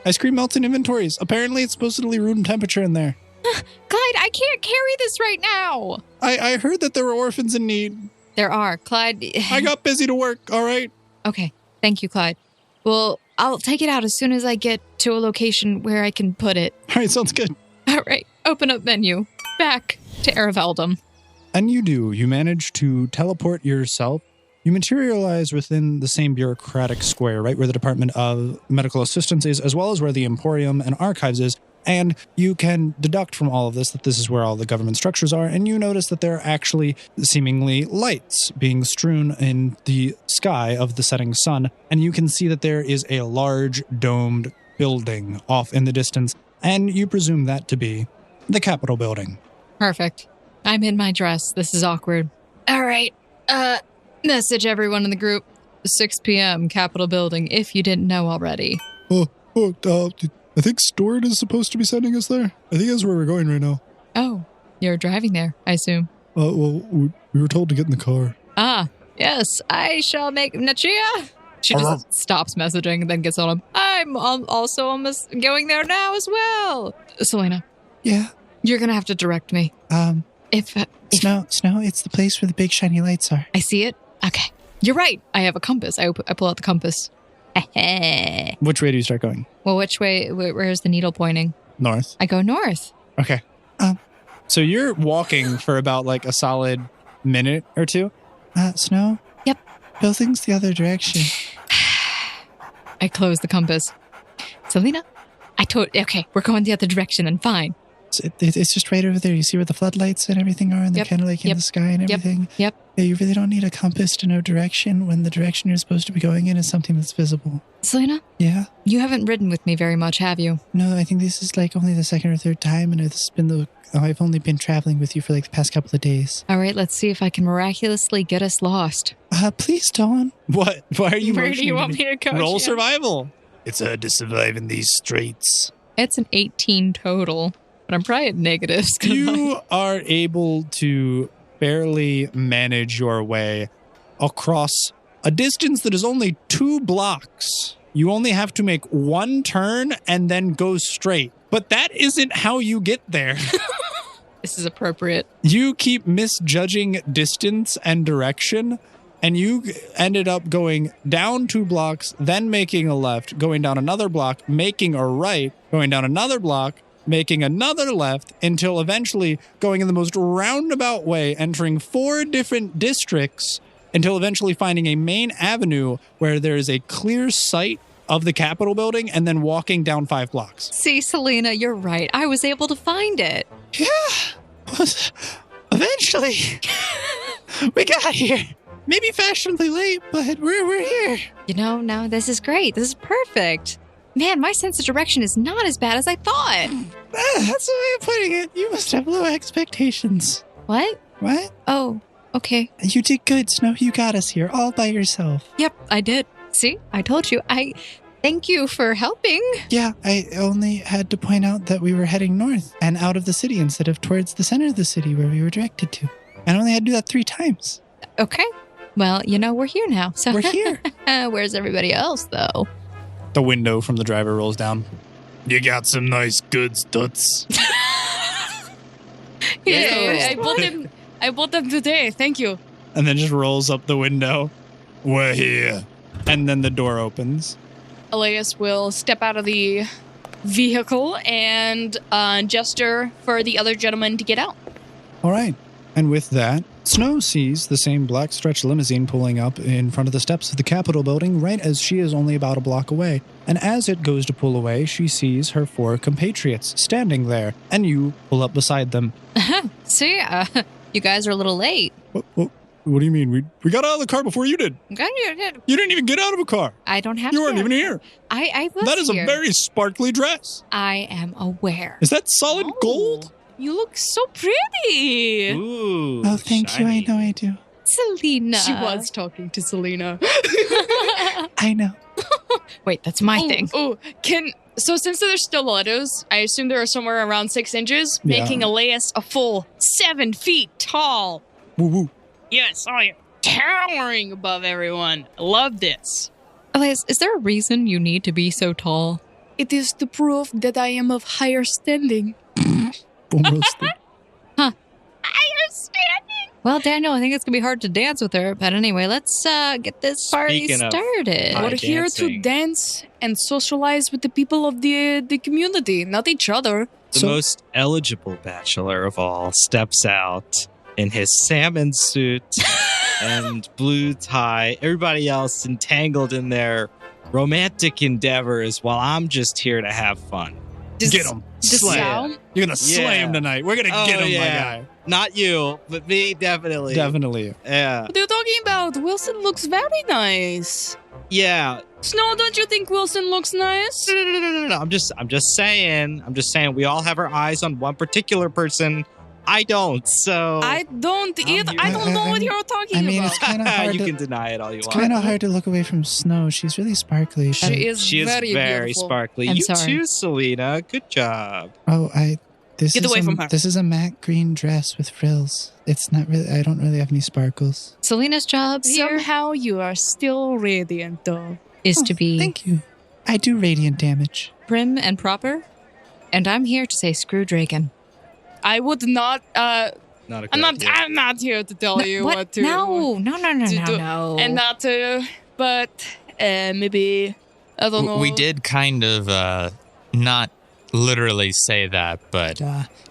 Ice cream melts in inventories. Apparently, it's supposedly room temperature in there. Clyde, I can't carry this right now. I heard that there were orphans in need. There are. Clyde. I got busy to work, all right? Okay. Thank you, Clyde. Well, I'll take it out as soon as I get to a location where I can put it. All right, sounds good. All right. Open up menu. Back to Aerveldum. And you do. You manage to teleport yourself. You materialize within the same bureaucratic square, right where the Department of Medical Assistance is, as well as where the Emporium and Archives is. And you can deduct from all of this that this is where all the government structures are, and you notice that there are actually seemingly lights being strewn in the sky of the setting sun, and you can see that there is a large domed building off in the distance, and you presume that to be the Capitol building. Perfect. I'm in my dress. This is awkward. All right. Message everyone in the group. 6 p.m. Capitol building, if you didn't know already. I think Stewart is supposed to be sending us there. I think that's where we're going right now. Oh, you're driving there, I assume. Well, we were told to get in the car. Ah, yes, I shall make Nachia. She just stops messaging and then gets on him. I'm also almost going there now as well. Selena. Yeah. You're going to have to direct me. If Snow, it's the place where the big shiny lights are. I see it? Okay. You're right. I have a compass. I pull out the compass. Which way do you start going? Well, which way? Where's the needle pointing? North. I go north. Okay. So you're walking for about like a solid minute or two? Snow? Yep. Building's the other direction. I close the compass. Selena? Okay, we're going the other direction then, fine. It's just right over there. You see where the floodlights and everything are, and they're kind of like in the sky and everything. Yep. Yeah, you really don't need a compass to know direction when the direction you're supposed to be going in is something that's visible. Selena? Yeah? You haven't ridden with me very much, have you? No, I think this is like only the second or third time, and I've only been traveling with you for like the past couple of days. All right, let's see if I can miraculously get us lost. Please don't. What? Why are you Where do you want me to go? Roll Jen? survival. It's hard to survive in these streets. It's an 18 total, but I'm probably at negatives. You are able to barely manage your way across a distance that is only 2 blocks. You only have to make one turn and then go straight. But that isn't how you get there. This is appropriate. You keep misjudging distance and direction, and you ended up going down 2 blocks, then making a left, going down another block, making a right, going down another block, making another left, until eventually going in the most roundabout way, entering 4 different districts, until eventually finding a main avenue where there is a clear sight of the Capitol building, and then walking down 5 blocks. See, Selena, you're right. I was able to find it. Yeah. Eventually. We got here. Maybe fashionably late, but we're here. You know, no, this is great. This is perfect. Man, my sense of direction is not as bad as I thought. That's the way of putting it. You must have low expectations. What? What? Oh, okay. You did good, Snow. You got us here all by yourself. Yep, I did. See, I told you. Thank you for helping. Yeah, I only had to point out that we were heading north and out of the city instead of towards the center of the city where we were directed to. I only had to do that 3 times. Okay. Well, you know, we're here now. So We're here. Where's everybody else, though? The window from the driver rolls down. You got some nice goods, Toots. Yeah, I bought them today. Thank you. And then just rolls up the window. We're here. And then the door opens. Alias will step out of the vehicle and gesture for the other gentleman to get out. All right. And with that, Snow sees the same black stretch limousine pulling up in front of the steps of the Capitol building right as she is only about a block away. And as it goes to pull away, she sees her 4 compatriots standing there, and you pull up beside them. See, you guys are a little late. What do you mean? We got out of the car before you did. You didn't even get out of a car. I don't have You to. weren't even here. I was That is here. a very sparkly dress. I am aware. Is that solid gold? You look so pretty. Ooh. Oh, thank shiny. you. I know I do. Selena. She was talking to Selena. I know. Wait, that's my thing. Oh, so since they're stilettos, I assume they're somewhere around 6 inches, Yeah. making Alias a full 7 feet tall. Woo woo. Yes, I am towering above everyone. I love this. Elias, is there a reason you need to be so tall? It is the proof that I am of higher standing. Boom roasted. Higher standing? Well, Daniel, I think it's going to be hard to dance with her. But anyway, let's get this party Speaking of started. high We're here to dancing. dance and socialize with the people of the community, not each other. The most eligible bachelor of all steps out in his salmon suit and blue tie. Everybody else entangled in their romantic endeavors while I'm just here to have fun. Get him. Slay Sal? him. You're going to slay him tonight. We're going to get him, my guy. Not you, but me, definitely. Definitely. Yeah. What are you talking about? Wilson looks very nice. Yeah. Snow, don't you think Wilson looks nice? No. I'm just saying. We all have our eyes on one particular person. I don't, so... I don't either. I don't know what you're talking I mean, about. it's kind of hard. You can deny it all you It's want. kind of hard to look away from Snow. She's really sparkly. She is very beautiful. sparkly. I'm You sorry. too, Selena. Good job. Oh, Get away from her. This is a matte green dress with frills. It's not really. I don't really have any sparkles. Selena's job here Somehow you are still radiant, though. is to be Thank you. I do radiant damage. prim and proper, and I'm here to say screw Draken. I would not. Not a good I'm not. idea. I'm not here to tell you what to. No. do. And not to. But maybe I don't know. We did kind of not literally say that, but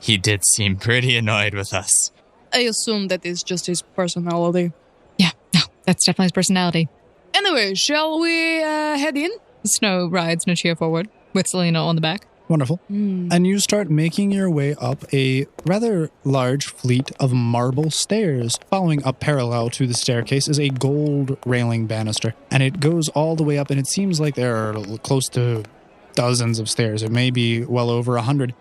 he did seem pretty annoyed with us. I assume that is just his personality. Yeah, no, that's definitely his personality. Anyway, shall we head in? Snow rides Nichia forward with Selena on the back. Wonderful. And you start making your way up a rather large fleet of marble stairs. Following up parallel to the staircase is a gold railing banister. And it goes all the way up, and it seems like there are close to dozens of stairs. It may be well over 100.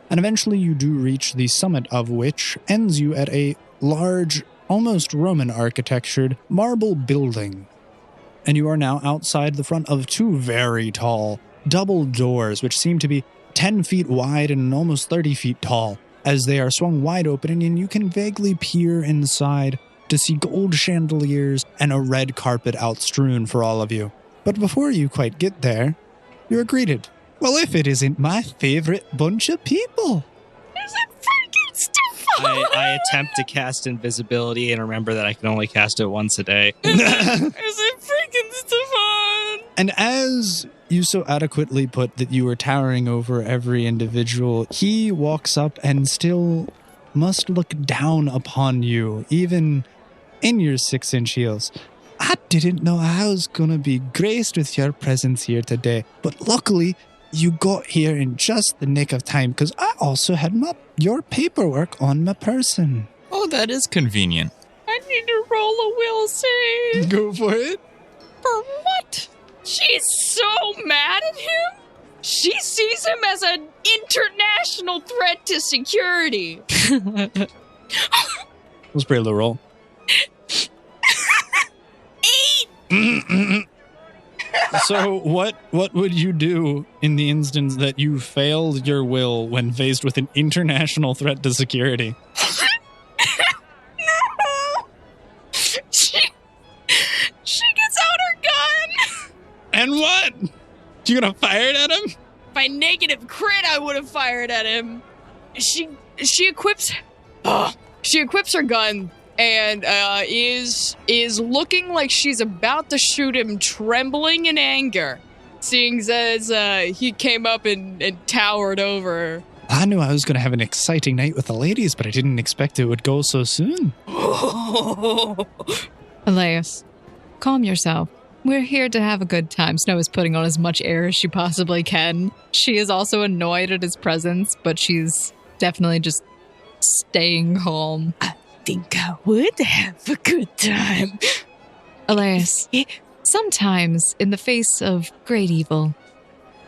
And eventually you do reach the summit of which ends you at a large, almost Roman architectured marble building. And you are now outside the front of two very tall double doors, which seem to be 10 feet wide and almost 30 feet tall, as they are swung wide open, and you can vaguely peer inside to see gold chandeliers and a red carpet outstrewn for all of you. But before you quite get there, you're greeted. Well, if it isn't my favorite bunch of people. Is it freaking Stefan? I attempt to cast invisibility and remember that I can only cast it once a day. Is it freaking Stefan? And as you so adequately put that you are towering over every individual, he walks up and still must look down upon you, even in your 6-inch heels. I didn't know I was going to be graced with your presence here today, but luckily you got here in just the nick of time, because I also had your paperwork on my person. Oh, that is convenient. I need to roll a will save. Go for it. For what? She's so mad at him? She sees him as an international threat to security. It was a pretty low roll. 8! So what would you do in the instance that you failed your will when faced with an international threat to security? No! She gets out her gun! And what? You gonna fire it at him? By negative crit, I would have fired at him. She equips her gun and is looking like she's about to shoot him, trembling in anger, seeing as he came up and towered over her. I knew I was gonna have an exciting night with the ladies, but I didn't expect it would go so soon. Alias, calm yourself. We're here to have a good time. Snow is putting on as much air as she possibly can. She is also annoyed at his presence, but she's definitely just staying calm. Think I would have a good time. Alias, sometimes in the face of great evil,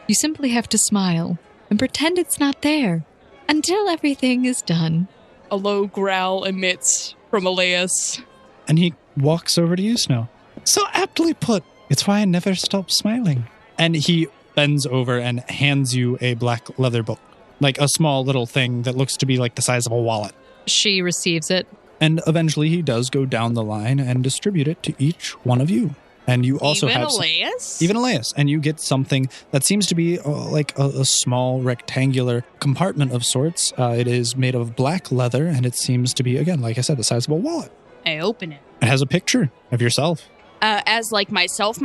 you simply have to smile and pretend it's not there until everything is done. A low growl emits from Alias. And he walks over to you, Snow. So aptly put. It's why I never stop smiling. And he bends over and hands you a black leather book, like a small little thing that looks to be like the size of a wallet. She receives it. And eventually he does go down the line and distribute it to each one of you. And you also Even have Alias? even Alias, and you get something that seems to be like a small rectangular compartment of sorts. It is made of black leather, and it seems to be, again, like I said, the size of a wallet. I open it. It has a picture of yourself. As like myself,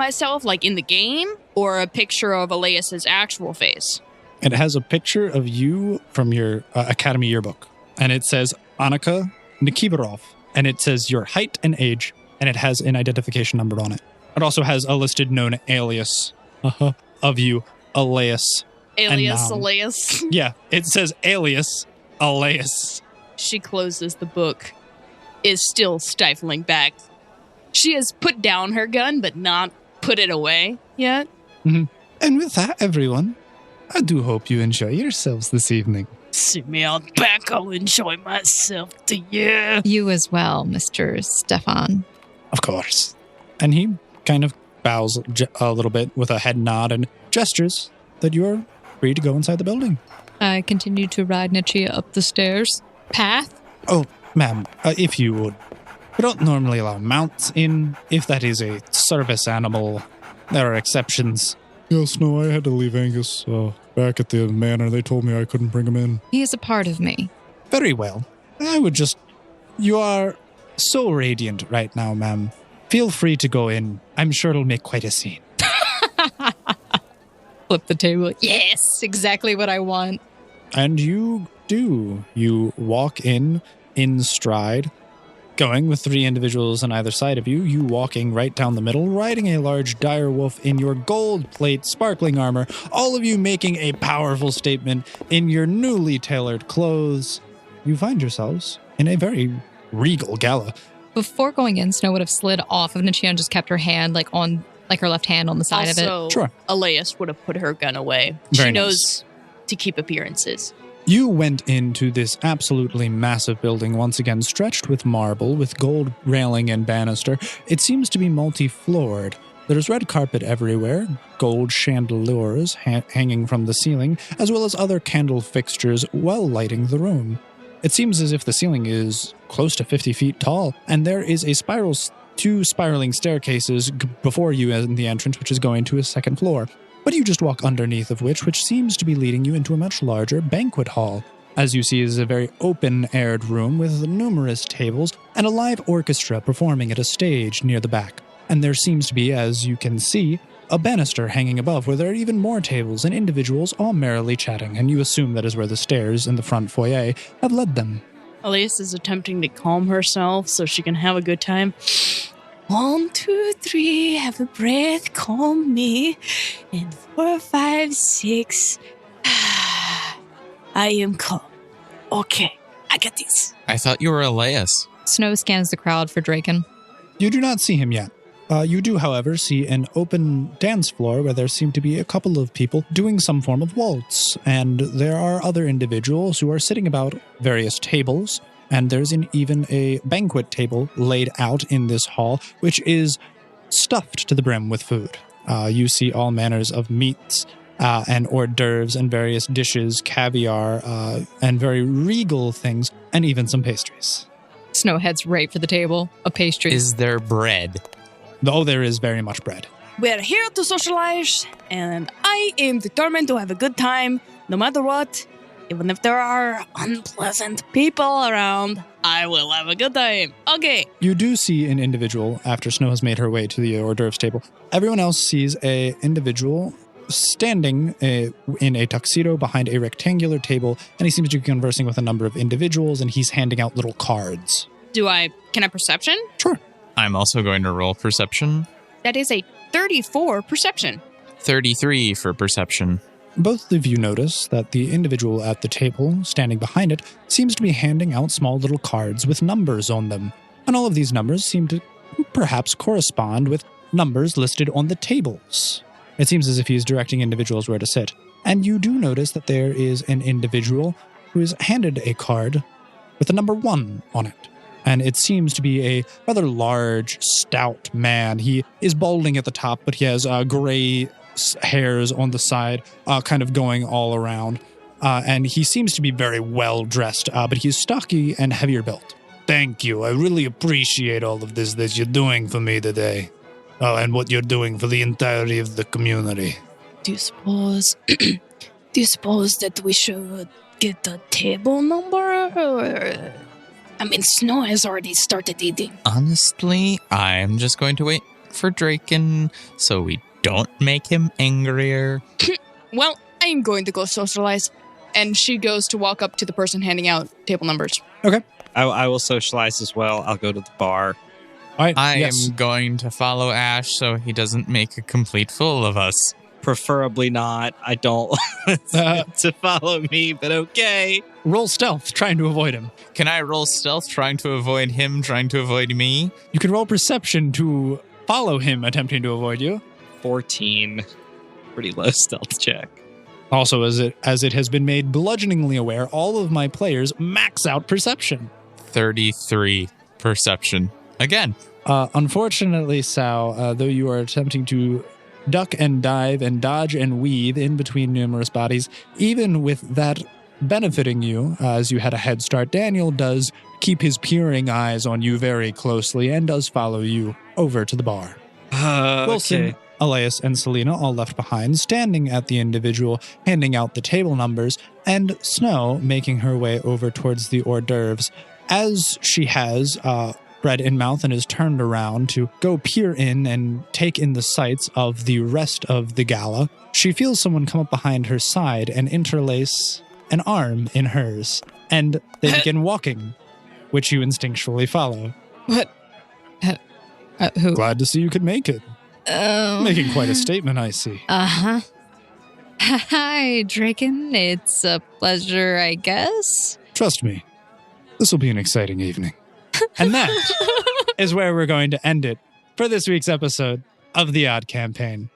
like in the game, or a picture of Alias's actual face? It has a picture of you from your Academy yearbook, and it says Annika Nikiborov, and it says your height and age, and it has an identification number on it. It also has a listed known alias of you, Alias Alias, noun. Alias. Yeah, it says Alias, Alias. She closes the book, is still stifling back. She has put down her gun, but not put it away yet. And with that, everyone, I do hope you enjoy yourselves this evening. See me out back, I'll enjoy myself to you. You as well, Mr. Stefan. Of course. And he kind of bows a little bit with a head nod and gestures that you are free to go inside the building. I continue to ride Nichia up the stairs. Path? Oh, ma'am, if you would. We don't normally allow mounts in. If that is a service animal, there are exceptions. Yes, no, I had to leave Angus back at the manor. They told me I couldn't bring him in. He is a part of me. Very well. I would just... You are so radiant right now, ma'am. Feel free to go in. I'm sure it'll make quite a scene. Flip the table. Yes, exactly what I want. And you do. You walk in stride, going with 3 individuals on either side of you. You walking right down the middle, riding a large dire wolf in your gold plate sparkling armor. All of you making a powerful statement in your newly tailored clothes. You find yourselves in a very regal gala. Before going in, Snow would have slid off of Nichia and just kept her hand on her left hand on the side of it. Also, Sure. Alias would have put her gun away. Very She nice. knows to keep appearances. You went into this absolutely massive building, once again stretched with marble, with gold railing and banister. It seems to be multi-floored. There's red carpet everywhere, gold chandeliers hanging from the ceiling, as well as other candle fixtures well lighting the room. It seems as if the ceiling is close to 50 feet tall, and there is a 2 spiraling staircases before you in the entrance, which is going to a second floor. But you just walk underneath of which seems to be leading you into a much larger banquet hall. As you see, is a very open-aired room with numerous tables and a live orchestra performing at a stage near the back. And there seems to be, as you can see, a banister hanging above where there are even more tables and individuals all merrily chatting, and you assume that is where the stairs in the front foyer have led them. Alias is attempting to calm herself so she can have a good time. 1, 2, 3, have a breath, calm me. And 4, 5, 6. I am calm. Okay, I got this. I thought you were Alias. Snow scans the crowd for Draken. You do not see him yet. You do, however, see an open dance floor where there seem to be a couple of people doing some form of waltz, and there are other individuals who are sitting about various tables, and there's even a banquet table laid out in this hall, which is stuffed to the brim with food. You see all manners of meats and hors d'oeuvres and various dishes, caviar, and very regal things, and even some pastries. Snow heads right for the table. A pastry. Is there bread? Though there is very much bread. We're here to socialize, and I am determined to have a good time, no matter what. Even if there are unpleasant people around, I will have a good time. Okay. You do see an individual after Snow has made her way to the hors d'oeuvres table. Everyone else sees an individual standing in a tuxedo behind a rectangular table, and he seems to be conversing with a number of individuals, and he's handing out little cards. Can I perception? Sure. I'm also going to roll perception. That is a 34 perception. 33 for perception. Both of you notice that the individual at the table, standing behind it, seems to be handing out small little cards with numbers on them. And all of these numbers seem to perhaps correspond with numbers listed on the tables. It seems as if he's directing individuals where to sit. And you do notice that there is an individual who is handed a card with the number 1 on it. And it seems to be a rather large, stout man. He is balding at the top, but he has gray hairs on the side, kind of going all around. And he seems to be very well dressed, but he's stocky and heavier built. Thank you. I really appreciate all of this that you're doing for me today. Oh, and what you're doing for the entirety of the community. Do you suppose that we should get the table number? Or... I mean, Snow has already started eating. Honestly, I'm just going to wait for Draken so we don't make him angrier. Well, I am going to go socialize. And she goes to walk up to the person handing out table numbers. Okay. I will socialize as well. I'll go to the bar. All right. I yes. am going to follow Ash so he doesn't make a complete fool of us. Preferably not. I don't want to follow me, but okay. Roll stealth, trying to avoid him. Can I roll stealth, trying to avoid him, trying to avoid me? You can roll perception to follow him, attempting to avoid you. 14. Pretty low stealth check. Also, as it has been made bludgeoningly aware, all of my players max out perception. 33 perception. Again. Unfortunately, Sal, though you are attempting to duck and dive and dodge and weave in between numerous bodies, even with that benefiting you, as you had a head start, Daniel does keep his peering eyes on you very closely and does follow you over to the bar. Wilson, Okay. Alias, and Selena all left behind, standing at the individual, handing out the table numbers, and Snow making her way over towards the hors d'oeuvres. As she has bread in mouth and is turned around to go peer in and take in the sights of the rest of the gala, she feels someone come up behind her side and interlace an arm in hers, and they begin walking, which you instinctually follow. What? Who? Glad to see you could make it. Making quite a statement, I see. Uh-huh. Hi, Draken. It's a pleasure, I guess. Trust me, this will be an exciting evening. And that is where we're going to end it for this week's episode of The Odd Campaign.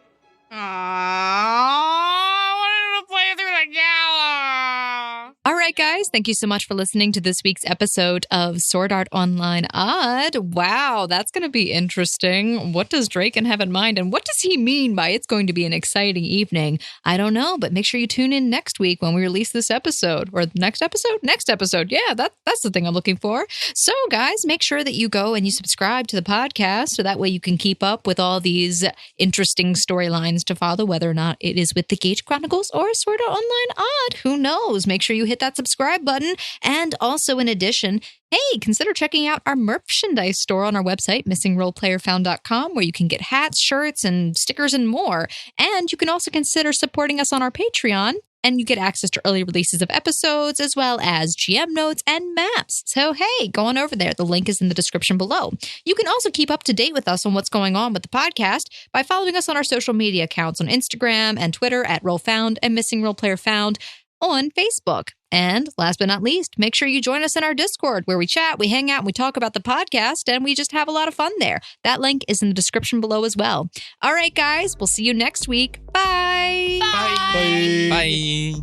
I wanted to play through the gala. All right, guys. Thank you so much for listening to this week's episode of Sword Art Online Odd. Wow, that's going to be interesting. What does Draken have in mind? And what does he mean by it's going to be an exciting evening? I don't know, but make sure you tune in next week when we release this episode. Or next episode? Next episode. Yeah, that's the thing I'm looking for. So, guys, make sure that you go and you subscribe to the podcast so that way you can keep up with all these interesting storylines to follow, whether or not it is with the Gage Chronicles or Sword Art Online Odd. Who knows? Make sure you hit that subscribe button. And also, in addition, hey, consider checking out our merchandise store on our website, missingroleplayerfound.com, where you can get hats, shirts, and stickers and more. And you can also consider supporting us on our Patreon, and you get access to early releases of episodes, as well as GM notes and maps. So, hey, go on over there. The link is in the description below. You can also keep up to date with us on what's going on with the podcast by following us on our social media accounts on Instagram and Twitter at RollFound and Missing Role Player Found on Facebook. And last but not least, make sure you join us in our Discord where we chat, we hang out, and we talk about the podcast, and we just have a lot of fun there. That link is in the description below as well. All right, guys, we'll see you next week. Bye. Bye. Bye.